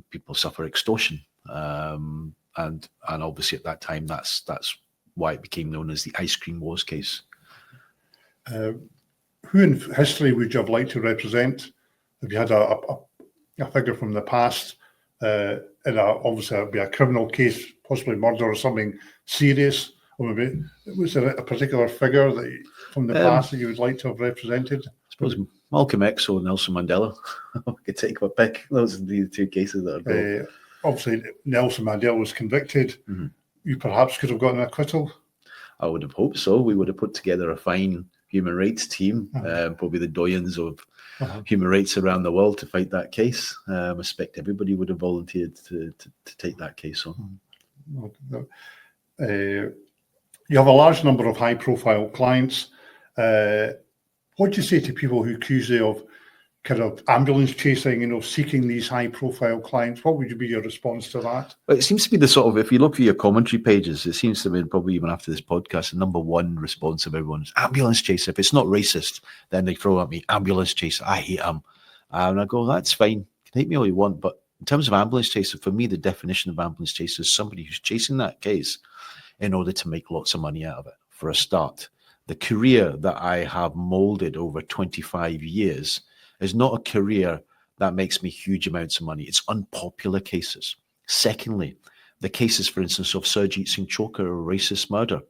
People suffer extortion, and obviously at that time, that's why it became known as the Ice Cream Wars case. Who in history would you have liked to represent? If you had a figure from the past, obviously it'd be a criminal case, possibly murder or something serious, or maybe was there a particular figure from the past that you would like to have represented? I suppose Malcolm X or Nelson Mandela. I could take a pick. Those are the two cases that are obviously Nelson Mandela was convicted. Mm-hmm. You perhaps could have gotten an acquittal. I would have hoped so. We would have put together a fine human rights team, probably the doyens of human rights around the world to fight that case. I expect everybody would have volunteered to take that case on. You have a large number of high-profile clients. What do you say to people who accuse you of kind of ambulance chasing, seeking these high-profile clients? What would be your response to that? Well, it seems to be the sort of, if you look at your commentary pages, it seems to be probably even after this podcast, the number one response of everyone is ambulance chaser. If it's not racist, then they throw at me, ambulance chaser, I hate him. And I go, that's fine. You can hate me all you want. But in terms of ambulance chaser, for me, the definition of ambulance chaser is somebody who's chasing that case in order to make lots of money out of it, for a start. The career that I have molded over 25 years is not a career that makes me huge amounts of money. It's unpopular cases. Secondly, the cases, for instance, of Surjit Singh Chokar, a racist murder,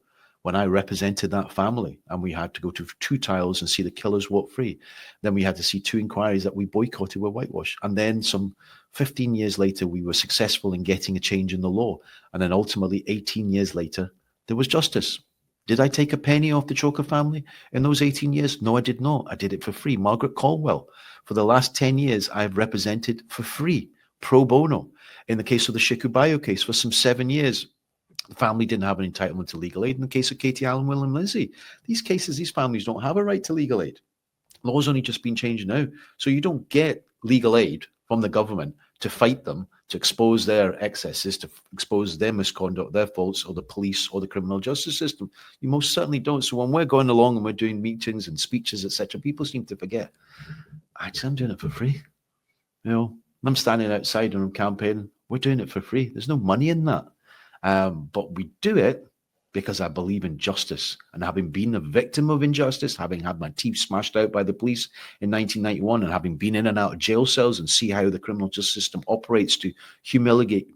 when I represented that family and we had to go to 2 trials and see the killers walk free, then we had to see 2 inquiries that we boycotted were whitewash. And then some 15 years later, we were successful in getting a change in the law. And then ultimately, 18 years later, there was justice. Did I take a penny off the Chokar family in those 18 years? No, I did not. I did it for free. Margaret Caldwell, for the last 10 years, I've represented for free, pro bono. In the case of the Sheku Bayoh case, for some 7 years, the family didn't have an entitlement to legal aid. In the case of Katie Allen, William Lindsay, these cases, these families don't have a right to legal aid. Law's only just been changed now. So you don't get legal aid from the government to fight them, to expose their excesses, to expose their misconduct, their faults, or the police or the criminal justice system. You most certainly don't. So when we're going along and we're doing meetings and speeches, etc., people seem to forget, actually, I'm doing it for free. I'm standing outside and I'm campaigning. We're doing it for free. There's no money in that. But we do it because I believe in justice. And having been a victim of injustice, having had my teeth smashed out by the police in 1991, and having been in and out of jail cells and see how the criminal justice system operates to humiliate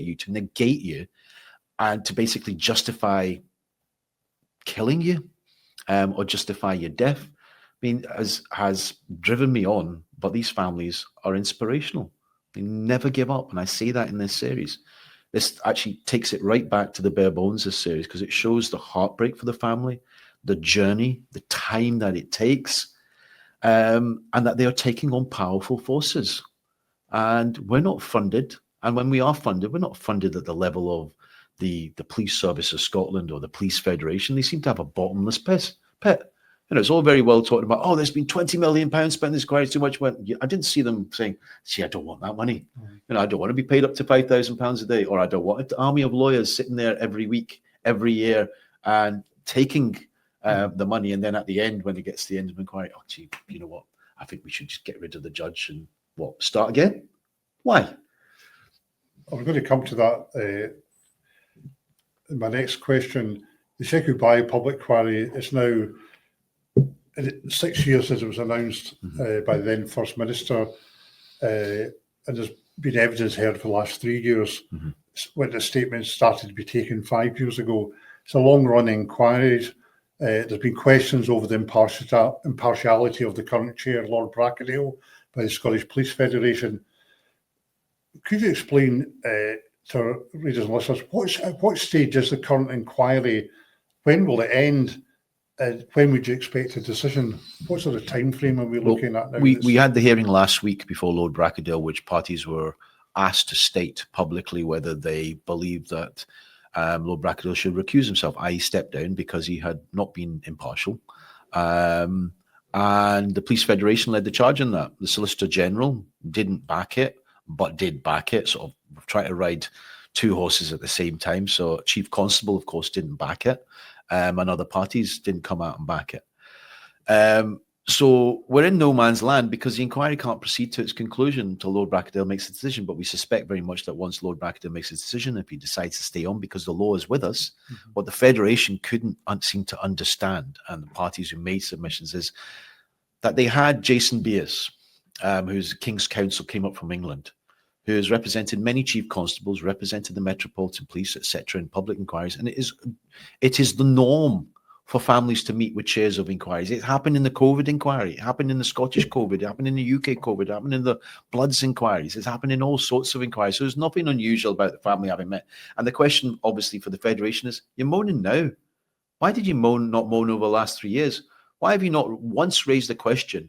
you, to negate you, and to basically justify killing you or justify your death, has driven me on. But these families are inspirational. They never give up. And I say that in this series. This actually takes it right back to the bare bones, this series, because it shows the heartbreak for the family, the journey, the time that it takes, and that they are taking on powerful forces. And we're not funded. And when we are funded, we're not funded at the level of the Police Service of Scotland or the Police Federation. They seem to have a bottomless pit. It's all very well talking about, there's been £20 million spent in this inquiry, too much. I didn't see them saying, I don't want that money. I don't want to be paid up to £5,000 a day, or I don't want an army of lawyers sitting there every week, every year, and taking the money. And then at the end, when it gets to the end of the inquiry, you know what? I think we should just get rid of the judge and start again? Why? I'm going to come to that in my next question. The Sheku Bayoh public inquiry is now 6 years since it was announced by the then First Minister, and there's been evidence heard for the last 3 years. When the statement started to be taken 5 years ago. It's a long-running inquiry. There's been questions over the impartiality of the current chair, Lord Brackenhill, by the Scottish Police Federation. Could you explain to our readers and listeners, at what stage is the current inquiry? When will it end? When would you expect a decision? What sort of time frame are we looking at now? We had the hearing last week before Lord Brackenhill, which parties were asked to state publicly whether they believe that Lord Bracadale should recuse himself, i.e. step down, because he had not been impartial. And the Police Federation led the charge on that. The Solicitor General didn't back it, but did back it, sort of try to ride two horses at the same time. So Chief Constable, of course, didn't back it, and other parties didn't come out and back it. So we're in no man's land because the inquiry can't proceed to its conclusion until Lord Bracadale makes a decision. But we suspect very much that once Lord Bracadale makes a decision, if he decides to stay on because the law is with us, what the Federation couldn't seem to understand, and the parties who made submissions, is that they had Jason Beers, who's King's Counsel, came up from England, who has represented many chief constables, represented the Metropolitan Police, etc., in public inquiries, and it is the norm for families to meet with chairs of inquiries. It happened in the COVID inquiry, it happened in the Scottish COVID, it happened in the UK COVID, it happened in the Bloods inquiries, it's happened in all sorts of inquiries. So there's nothing unusual about the family having met. And the question, obviously, for the Federation is, you're moaning now. Why did you not moan over the last 3 years? Why have you not once raised the question?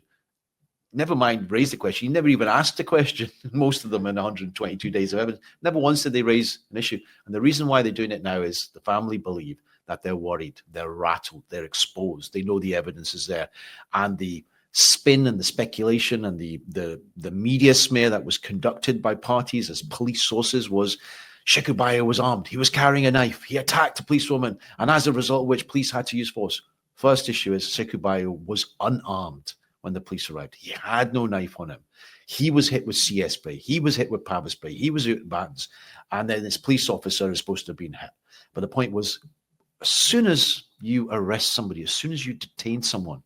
Never mind raise the question, you never even asked the question, most of them in 122 days of evidence. Never once did they raise an issue. And the reason why they're doing it now is the family believe that they're worried, they're rattled, they're exposed, they know the evidence is there. And the spin and the speculation and the media smear that was conducted by parties as police sources was Sheku Bayoh was armed, he was carrying a knife, he attacked a policewoman, and as a result of which police had to use force. First issue is Sheku Bayoh was unarmed when the police arrived. He had no knife on him. He was hit with CS spray, he was hit with powder spray, he was hit with batons, and then this police officer is supposed to have been hit. But the point was, as soon as you arrest somebody, as soon as you detain someone,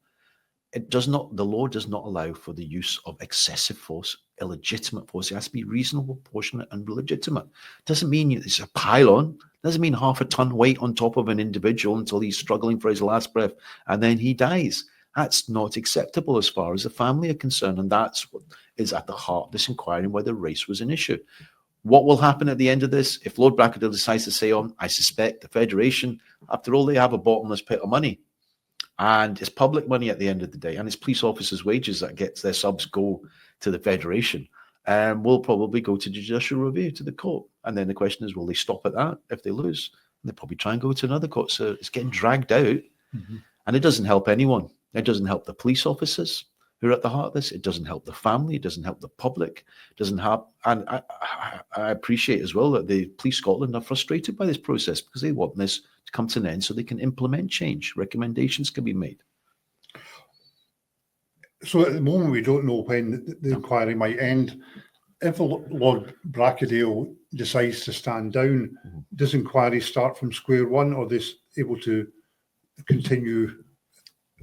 the law does not allow for the use of excessive force, illegitimate force. It has to be reasonable, proportionate, and legitimate. Doesn't mean it's a pile-on. Doesn't mean half a ton weight on top of an individual until he's struggling for his last breath and then he dies. That's not acceptable as far as the family are concerned, and that's what is at the heart of this inquiry and whether race was an issue. What will happen at the end of this? If Lord Bracadale decides to stay on, I suspect the Federation, after all, they have a bottomless pit of money. And it's public money at the end of the day. And it's police officers' wages that gets their subs go to the Federation. And will probably go to judicial review to the court. And then the question is, will they stop at that if they lose? And they'll probably try and go to another court. So it's getting dragged out. And it doesn't help anyone. It doesn't help the police officers who are at the heart of this. It doesn't help the family. It doesn't help the public. It doesn't help. And I appreciate as well that the Police Scotland are frustrated by this process because they want this to come to an end so they can implement change. Recommendations can be made. So at the moment, we don't know when the inquiry might end. If Lord Bracadale decides to stand down, does inquiry start from square one, or is able to continue?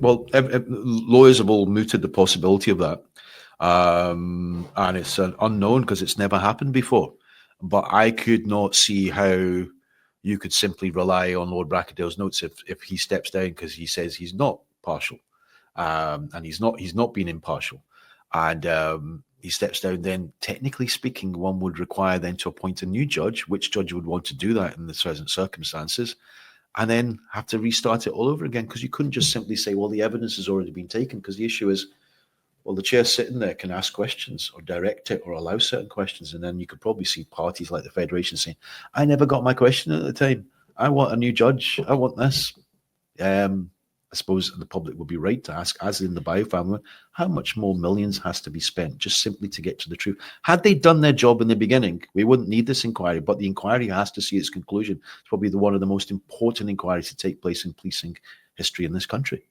Well, lawyers have all mooted the possibility of that. And it's an unknown because it's never happened before. But I could not see how you could simply rely on Lord Bracadale's notes if he steps down because he says he's not partial. And he's not been impartial. And he steps down, then technically speaking, one would require then to appoint a new judge. Which judge would want to do that in the present circumstances? And then have to restart it all over again, because you couldn't just simply say, well, the evidence has already been taken, because the issue is, well, the chair sitting there can ask questions or direct it or allow certain questions. And then you could probably see parties like the Federation saying, I never got my question at the time. I want a new judge. I want this. I suppose the public would be right to ask, as in the Bayoh family, how much more millions has to be spent just simply to get to the truth? Had they done their job in the beginning, we wouldn't need this inquiry, but the inquiry has to see its conclusion. It's probably one of the most important inquiries to take place in policing history in this country.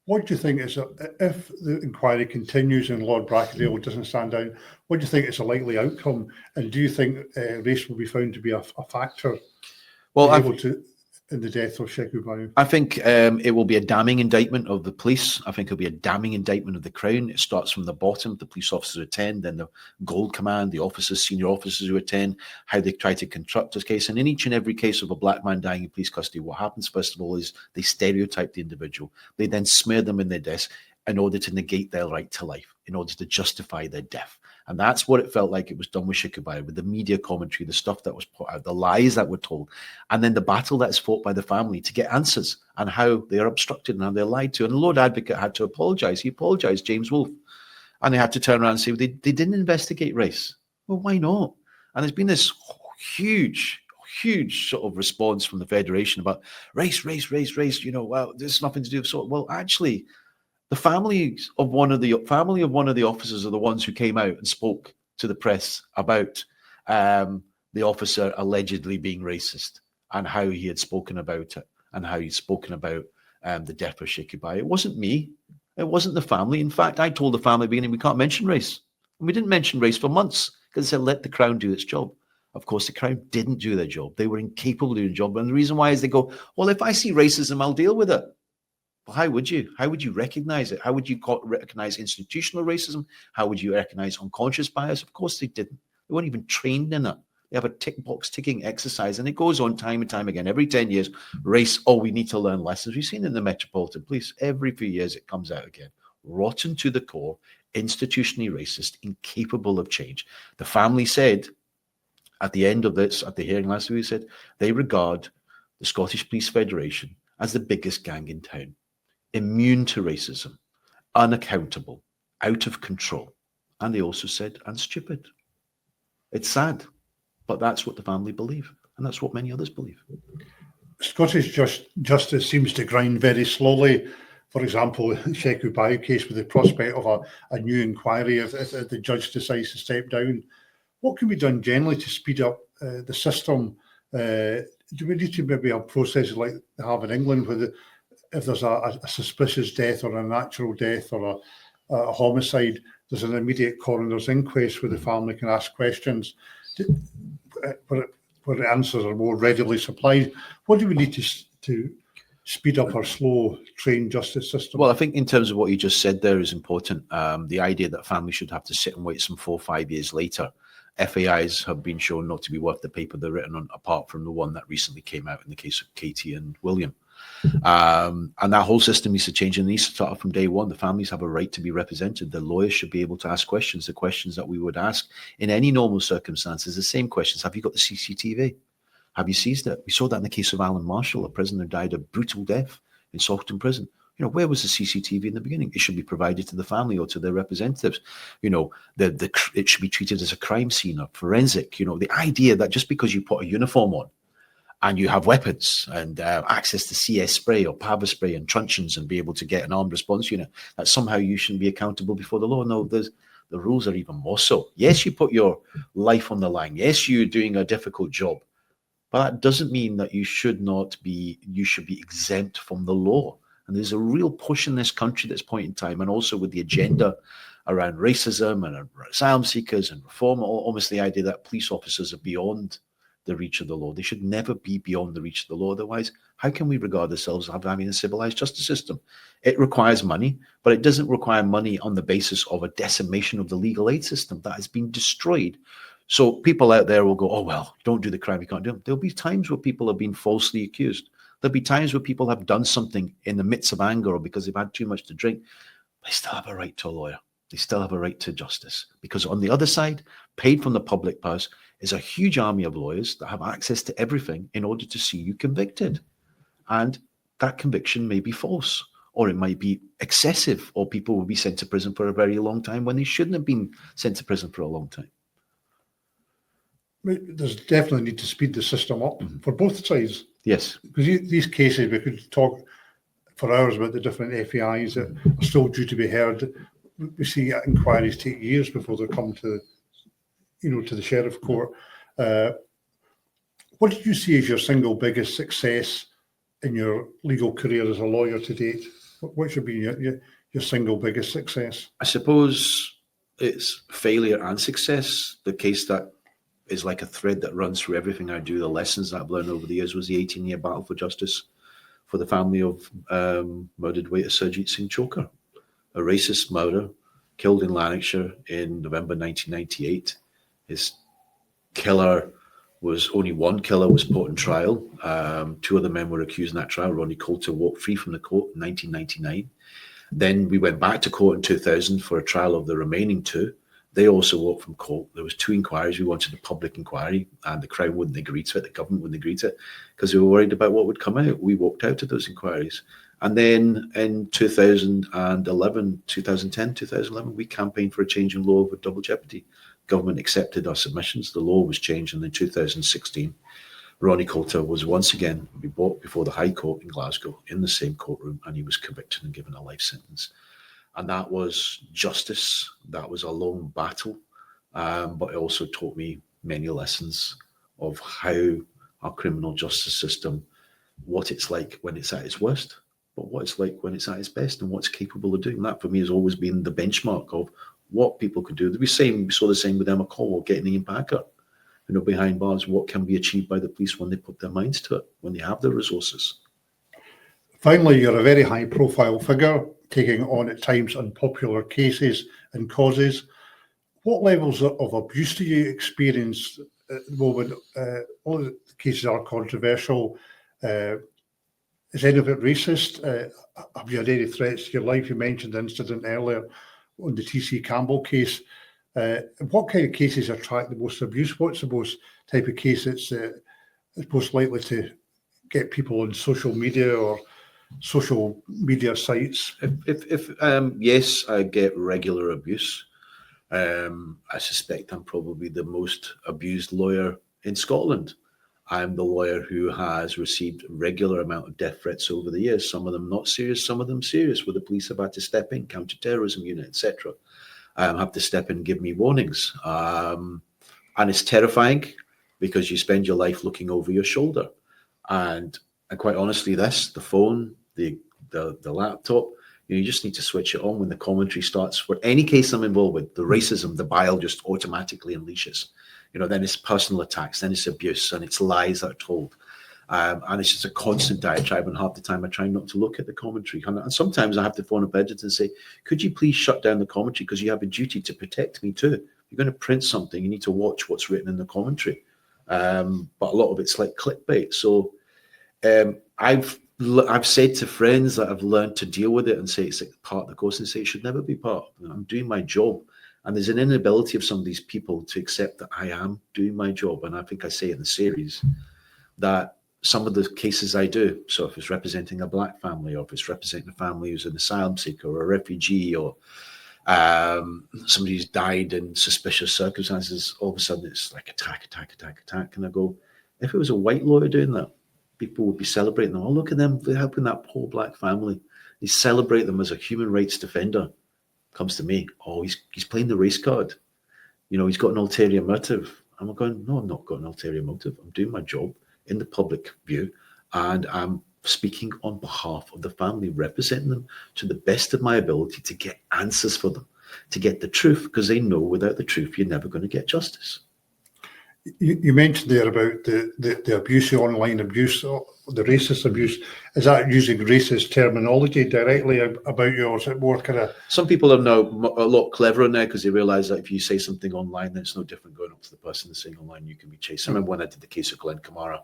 What do you think is, if the inquiry continues and Lord Bracadale doesn't stand down, what do you think is a likely outcome? And do you think race will be found to be a factor in the death of Sheku Bayoh? I think it will be a damning indictment of the police. I think it'll be a damning indictment of the Crown. It starts from the bottom, the police officers who attend, then the Gold Command, the officers, senior officers who attend, how they try to construct this case. And in each and every case of a black man dying in police custody, what happens, first of all, is they stereotype the individual. They then smear them in their deaths in order to negate their right to life, in order to justify their death. And that's what it felt like it was done with Sheku Bayoh, with the media commentary, the stuff that was put out, the lies that were told, and then the battle that is fought by the family to get answers and how they are obstructed and how they're lied to. And the Lord Advocate had to apologise. He apologised, James Wolfe. And they had to turn around and say, they didn't investigate race. Well, why not? And there's been this huge sort of response from the Federation about race, well, there's nothing to do with sort. Well, actually, the family of one of the officers are the ones who came out and spoke to the press about the officer allegedly being racist and how he had spoken about it and how he'd spoken about the death of Sheku Bayoh. It wasn't me. It wasn't the family. In fact, I told the family at the beginning, we can't mention race. And we didn't mention race for months because they said, let the Crown do its job. Of course, the Crown didn't do their job. They were incapable of doing the job. And the reason why is they go, well, if I see racism, I'll deal with it. Well, how would you? How would you recognize it? How would you recognize institutional racism? How would you recognize unconscious bias? Of course, they didn't. They weren't even trained in it. They have a tick box ticking exercise, and it goes on time and time again. Every 10 years, race, we need to learn lessons. We've seen in the Metropolitan Police, every few years it comes out again. Rotten to the core, institutionally racist, incapable of change. The family said, at the end of this, at the hearing last week, said they regard the Scottish Police Federation as the biggest gang in town, immune to racism, unaccountable, out of control. And they also said, and stupid. It's sad, but that's what the family believe, and that's what many others believe. Scottish justice seems to grind very slowly. For example, Sheku Bayoh case, with the prospect of a new inquiry if the judge decides to step down. What can be done generally to speed up the system? Do we need to maybe have processes like they have in England, where if there's a suspicious death or a natural death or a homicide, there's an immediate coroner's inquest where the family can ask questions, where the answers are more readily supplied? What do we need to speed up our slow trained justice system? Well, I think in terms of what you just said there is important. The idea that families should have to sit and wait some 4 or 5 years later. FAIs have been shown not to be worth the paper they're written on, apart from the one that recently came out in the case of Katie and William. And that whole system needs to change, and needs to start from day one. The families have a right to be represented. The lawyers should be able to ask questions, the questions that we would ask in any normal circumstances, the same questions. Have you got the CCTV? Have you seized it? We saw that in the case of Alan Marshall, a prisoner died a brutal death in Salton Prison. Where was the CCTV in the beginning? It should be provided to the family or to their representatives. It should be treated as a crime scene or forensic. The idea that just because you put a uniform on and you have weapons and access to CS spray or Pava spray and truncheons and be able to get an armed response unit, that somehow you shouldn't be accountable before the law. No, the rules are even more so. Yes, you put your life on the line. Yes, you're doing a difficult job. But that doesn't mean that you should be exempt from the law. And there's a real push in this country at this point in time, and also with the agenda around racism and asylum seekers and reform, almost the idea that police officers are beyond the reach of the law. They should never be beyond the reach of the law. Otherwise, how can we regard ourselves as having a civilized justice system? It requires money, but it doesn't require money on the basis of a decimation of the legal aid system that has been destroyed. So people out there will go, oh, well, don't do the crime, you can't do it. There'll be times where people have been falsely accused. There'll be times where people have done something in the midst of anger or because they've had too much to drink. They still have a right to a lawyer. They still have a right to justice. Because on the other side, paid from the public purse, is a huge army of lawyers that have access to everything in order to see you convicted. And that conviction may be false, or it might be excessive, or people will be sent to prison for a very long time when they shouldn't have been sent to prison for a long time. There's definitely need to speed the system up for both sides. Yes. Because these cases, we could talk for hours about the different FAIs that are still due to be heard. We see inquiries take years before they come to the sheriff court. What did you see as your single biggest success in your legal career as a lawyer to date? What should be your single biggest success? I suppose it's failure and success. The case that is like a thread that runs through everything I do. The lessons that I've learned over the years was the 18-year battle for justice for the family of murdered waiter Surjit Singh Chokar, a racist murder, killed in Lanarkshire in November 1998. His killer was only one killer was put on trial. 2 other men were accused in that trial. Ronnie Coulter walked free from the court in 1999. Then we went back to court in 2000 for a trial of the remaining 2. They also walked from court. There was 2 inquiries. We wanted a public inquiry, and the Crown wouldn't agree to it. The government wouldn't agree to it because they were worried about what would come out. We walked out of those inquiries. And then in 2010, 2011, we campaigned for a change in law over double jeopardy. government accepted our submissions. The law was changed, and in 2016, Ronnie Coulter was once again brought before the High Court in Glasgow in the same courtroom, and he was convicted and given a life sentence. And that was justice. That was a long battle, but it also taught me many lessons of how our criminal justice system, what it's like when it's at its worst, but what it's like when it's at its best and what's capable of doing. That for me has always been the benchmark of what people could do. We saw the same with Emma Caldwell getting Iain Packer, behind bars. What can be achieved by the police when they put their minds to it, when they have the resources. Finally, you're a very high-profile figure, taking on at times unpopular cases and causes. What levels of abuse do you experience at the moment? All the cases are controversial. Is any of it racist? Have you had any threats to your life? You mentioned the incident earlier on the TC Campbell case. What kind of cases attract the most abuse? What's the most type of case that's most likely to get people on social media or social media sites? Yes, I get regular abuse. I suspect I'm probably the most abused lawyer in Scotland. I'm the lawyer who has received a regular amount of death threats over the years, some of them not serious, some of them serious, where the police have had to step in, counter-terrorism unit, etc. Have to step in and give me warnings. And it's terrifying because you spend your life looking over your shoulder. And quite honestly, the phone, the laptop, you just need to switch it on when the commentary starts. For any case I'm involved with, the racism, the bile just automatically unleashes. Then it's personal attacks, then it's abuse, and it's lies that are told. And it's just a constant diatribe, and half the time I try not to look at the commentary. And sometimes I have to phone up editors and say, could you please shut down the commentary, because you have a duty to protect me too. If you're going to print something, you need to watch what's written in the commentary. But a lot of it's like clickbait. So I've said to friends that I've learned to deal with it and say it's like part of the course, and say it should never be part. I'm doing my job. And there's an inability of some of these people to accept that I am doing my job. And I think I say in the series that some of the cases I do, so if it's representing a black family, or if it's representing a family who's an asylum seeker or a refugee, or somebody who's died in suspicious circumstances, all of a sudden it's like attack. And I go, if it was a white lawyer doing that, people would be celebrating them. Oh, look at them, they're helping that poor black family. They celebrate them as a human rights defender. Comes to me, oh, he's playing the race card. He's got an ulterior motive. I'm going, no, I've not got an ulterior motive. I'm doing my job in the public view, and I'm speaking on behalf of the family, representing them to the best of my ability to get answers for them, to get the truth, because they know without the truth, you're never going to get justice. You mentioned there about the abuse, the online abuse, the racist abuse. Is that using racist terminology directly about you, or is it more kind of... Some people are now a lot cleverer now, because they realise that if you say something online, then it's no different going up to the person and saying online you can be chased. I remember when I did the case of Glenn Kamara,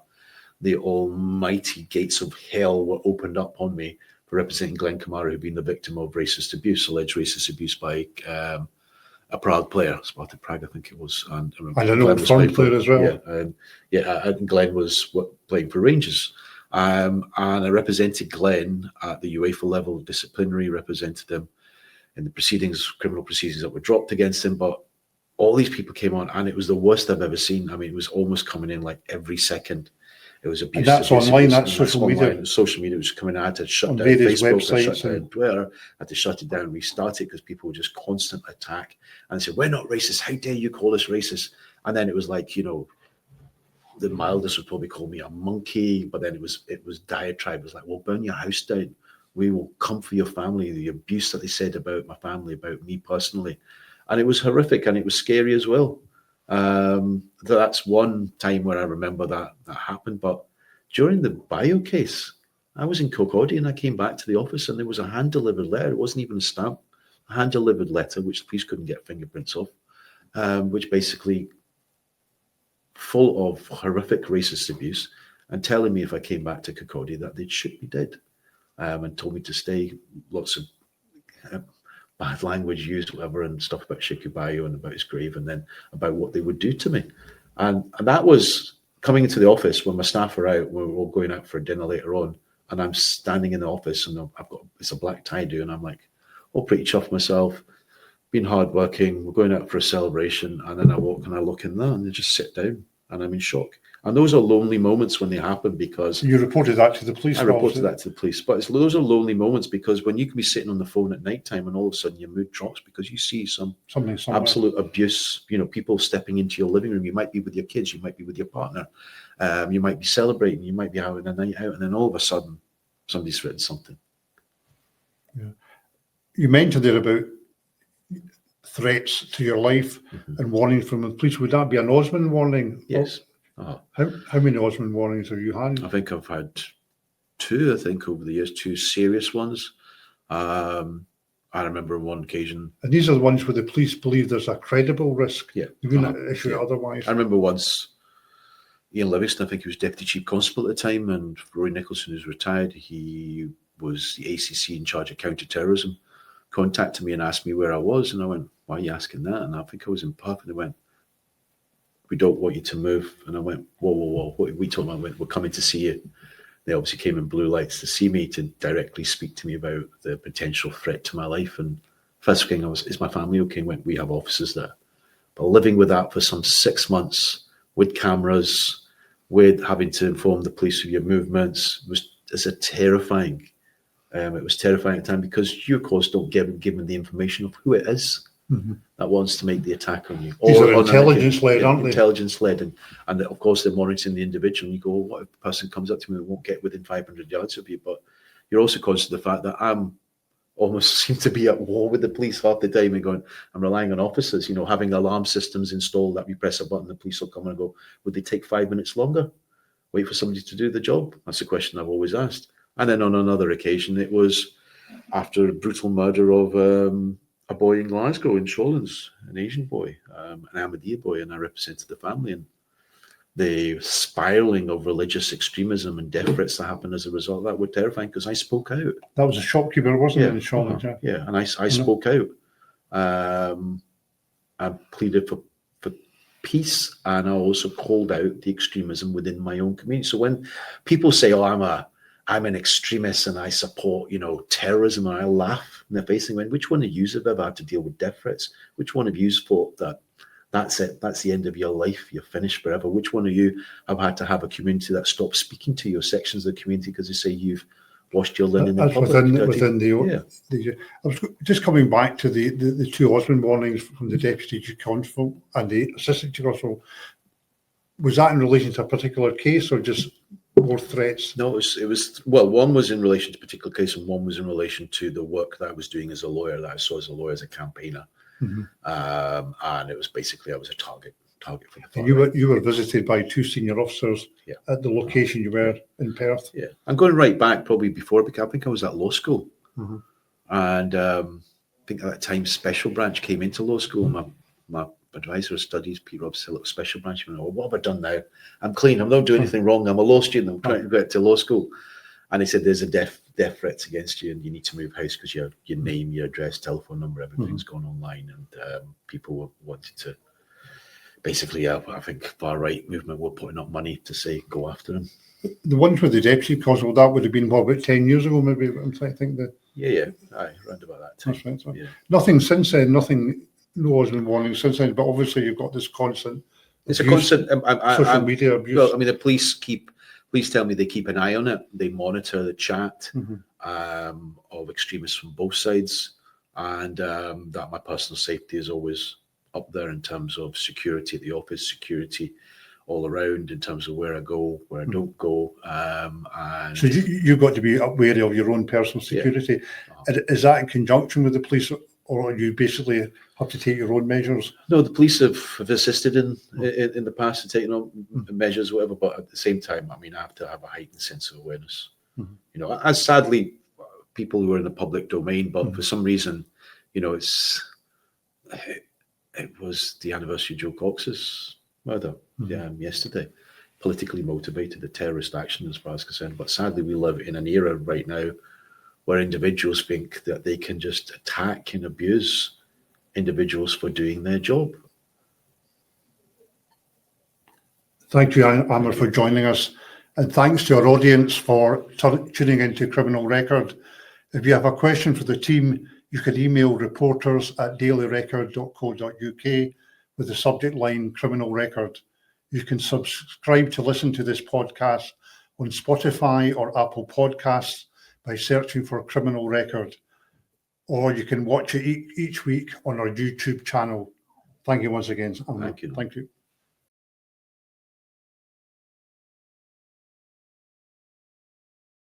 the almighty gates of hell were opened up on me for representing Glenn Kamara, who'd been the victim of racist abuse, alleged racist abuse by a Prague player, Spartak Prague, I think it was. And I know a foreign player as well. And Glenn was playing for Rangers. And I represented Glenn at the UEFA level, disciplinary, represented him in the proceedings, criminal proceedings that were dropped against him. But all these people came on, and it was the worst I've ever seen. I mean, it was almost coming in like every second. It was abuse. And that's online, that's social media. Online. Social media was coming out. I had to shut on down Facebook, I shut down Twitter, I had to shut it down, restart it, because people would just constant attack and say, we're not racist, how dare you call us racist? And then it was like, the mildest would probably call me a monkey, but then it was diatribe. It was like, well, burn your house down. We will come for your family. The abuse that they said about my family, about me personally. And it was horrific, and it was scary as well. That's one time where I remember that happened. But during the Bayoh case, I was in Kirkcaldy, and I came back to the office, and there was a hand-delivered letter. It wasn't even a stamp. A hand-delivered letter, which the police couldn't get fingerprints of, which basically full of horrific racist abuse, and telling me if I came back to Kirkcaldy that they'd shoot me dead, and told me to stay. Lots of bad language used, whatever, and stuff about Sheku Bayoh and about his grave, and then about what they would do to me. And that was coming into the office when my staff are out. We're all going out for dinner later on, and I'm standing in the office, and it's a black tie do, and I'm like, all pretty chuffed myself, been hardworking, we're going out for a celebration, and then I walk and I look in there and they just sit down and I'm in shock. And those are lonely moments when they happen because... You reported that to the police? I reported that to the police, but those are lonely moments because when you can be sitting on the phone at night time and all of a sudden your mood drops because you see something absolute abuse, people stepping into your living room. You might be with your kids, you might be with your partner, you might be celebrating, you might be having a night out, and then all of a sudden somebody's written something. Yeah. You mentioned there about threats to your life and warnings from the police. Would that be an Osmond warning? Yes. How many Osmond warnings have you had? I think I've had 2, over the years, 2 serious ones. I remember on one occasion. And these are the ones where the police believe there's a credible risk. Yeah. They wouldn't issue it otherwise. I remember once, Ian Livingston, I think he was Deputy Chief Constable at the time, and Roy Nicholson, who's retired, he was the ACC in charge of counter-terrorism, contacted me and asked me where I was. And I went, why are you asking that? And I think I was in Perth, and they went, we don't want you to move. And I went, whoa. What we told them, I went, we're coming to see you. They obviously came in blue lights to see me, to directly speak to me about the potential threat to my life. And first thing is my family okay? And went, we have officers there. But living with that for some 6 months, with cameras, with having to inform the police of your movements, was terrifying. It was terrifying at the time because you, of course, don't give them the information of who it is that wants to make the attack on you. These are intelligence-led, aren't they? Intelligence-led, and of course they're monitoring the individual. And you go, well, what if a person comes up to me and won't get within 500 yards of you? But you're also conscious of the fact that I'm almost seem to be at war with the police half the time and going, I'm relying on officers, having alarm systems installed that we press a button, the police will come and go, would they take 5 minutes longer? Wait for somebody to do the job? That's a question I've always asked. And then on another occasion, it was after a brutal murder of a boy in Glasgow, in Showlands, an Asian boy, an Ahmadiyya boy, and I represented the family. And the spiraling of religious extremism and death threats that happened as a result of that were terrifying because I spoke out. That was a shopkeeper, wasn't it, in Showlands? Yeah, and I spoke out. I pleaded for peace, and I also called out the extremism within my own community. So when people say, oh, I'm an extremist and I support, terrorism, and I laugh in their face and went, which one of you have ever had to deal with death threats? Which one of you thought that that's it, that's the end of your life, you're finished forever? Which one of you have had to have a community that stops speaking to you, sections of the community, because they say you've washed your linen in public? I was just coming back to the 2 Osmond warnings from the Deputy Chief Constable and the Assistant Chief Constable. Was that in relation to a particular case or just more threats? No, it was one was in relation to a particular case, and one was in relation to the work that I was doing as a lawyer, that I saw as a lawyer, as a campaigner. And it was basically, I was a target for the far right. You were visited by 2 senior officers at the location you were in Perth. Yeah, I'm going right back probably before, because I think I was at law school. And I think at that time Special Branch came into law school. My advisor of studies, Peter Rob, said, look, Special Branch. Went, oh, what have I done now? I'm clean. I'm not doing anything wrong. I'm a law student. I'm trying to get to law school. And he said, there's a death threats against you, and you need to move house because your name, your address, telephone number, everything's gone online. And people wanted to, basically, I think far right movement were putting up money to say, go after him. The ones with the Deputy Constable, that would have been, about 10 years ago, maybe? I'm trying to think that. Yeah. Around about that time. That's right. So yeah. Nothing since then, no Osmond warnings since then, but obviously you've got this constant. It's a constant social media abuse. Well, I mean, the police tell me they keep an eye on it. They monitor the chat of extremists from both sides, and that my personal safety is always up there in terms of security at the office, security all around, in terms of where I go, where I don't go. And so you've got to be wary of your own personal security. Yeah. Is that in conjunction with the police, or you basically have to take your own measures? No, the police have assisted in the past in taking on measures, whatever. But at the same time, I mean, I have to have a heightened sense of awareness. As sadly, people who are in the public domain, but for some reason, it was the anniversary of Joe Cox's murder yesterday. Politically motivated, a terrorist action as far as concerned. But sadly, we live in an era right now where individuals think that they can just attack and abuse individuals for doing their job. Thank you, Aamer, for joining us. And thanks to our audience for tuning into Criminal Record. If you have a question for the team, You can email reporters@dailyrecord.co.uk with the subject line Criminal Record. You can subscribe to listen to this podcast on Spotify or Apple Podcasts by searching for Criminal Record, or you can watch it each week on our YouTube channel. Thank you once again. Thank you. Thank you.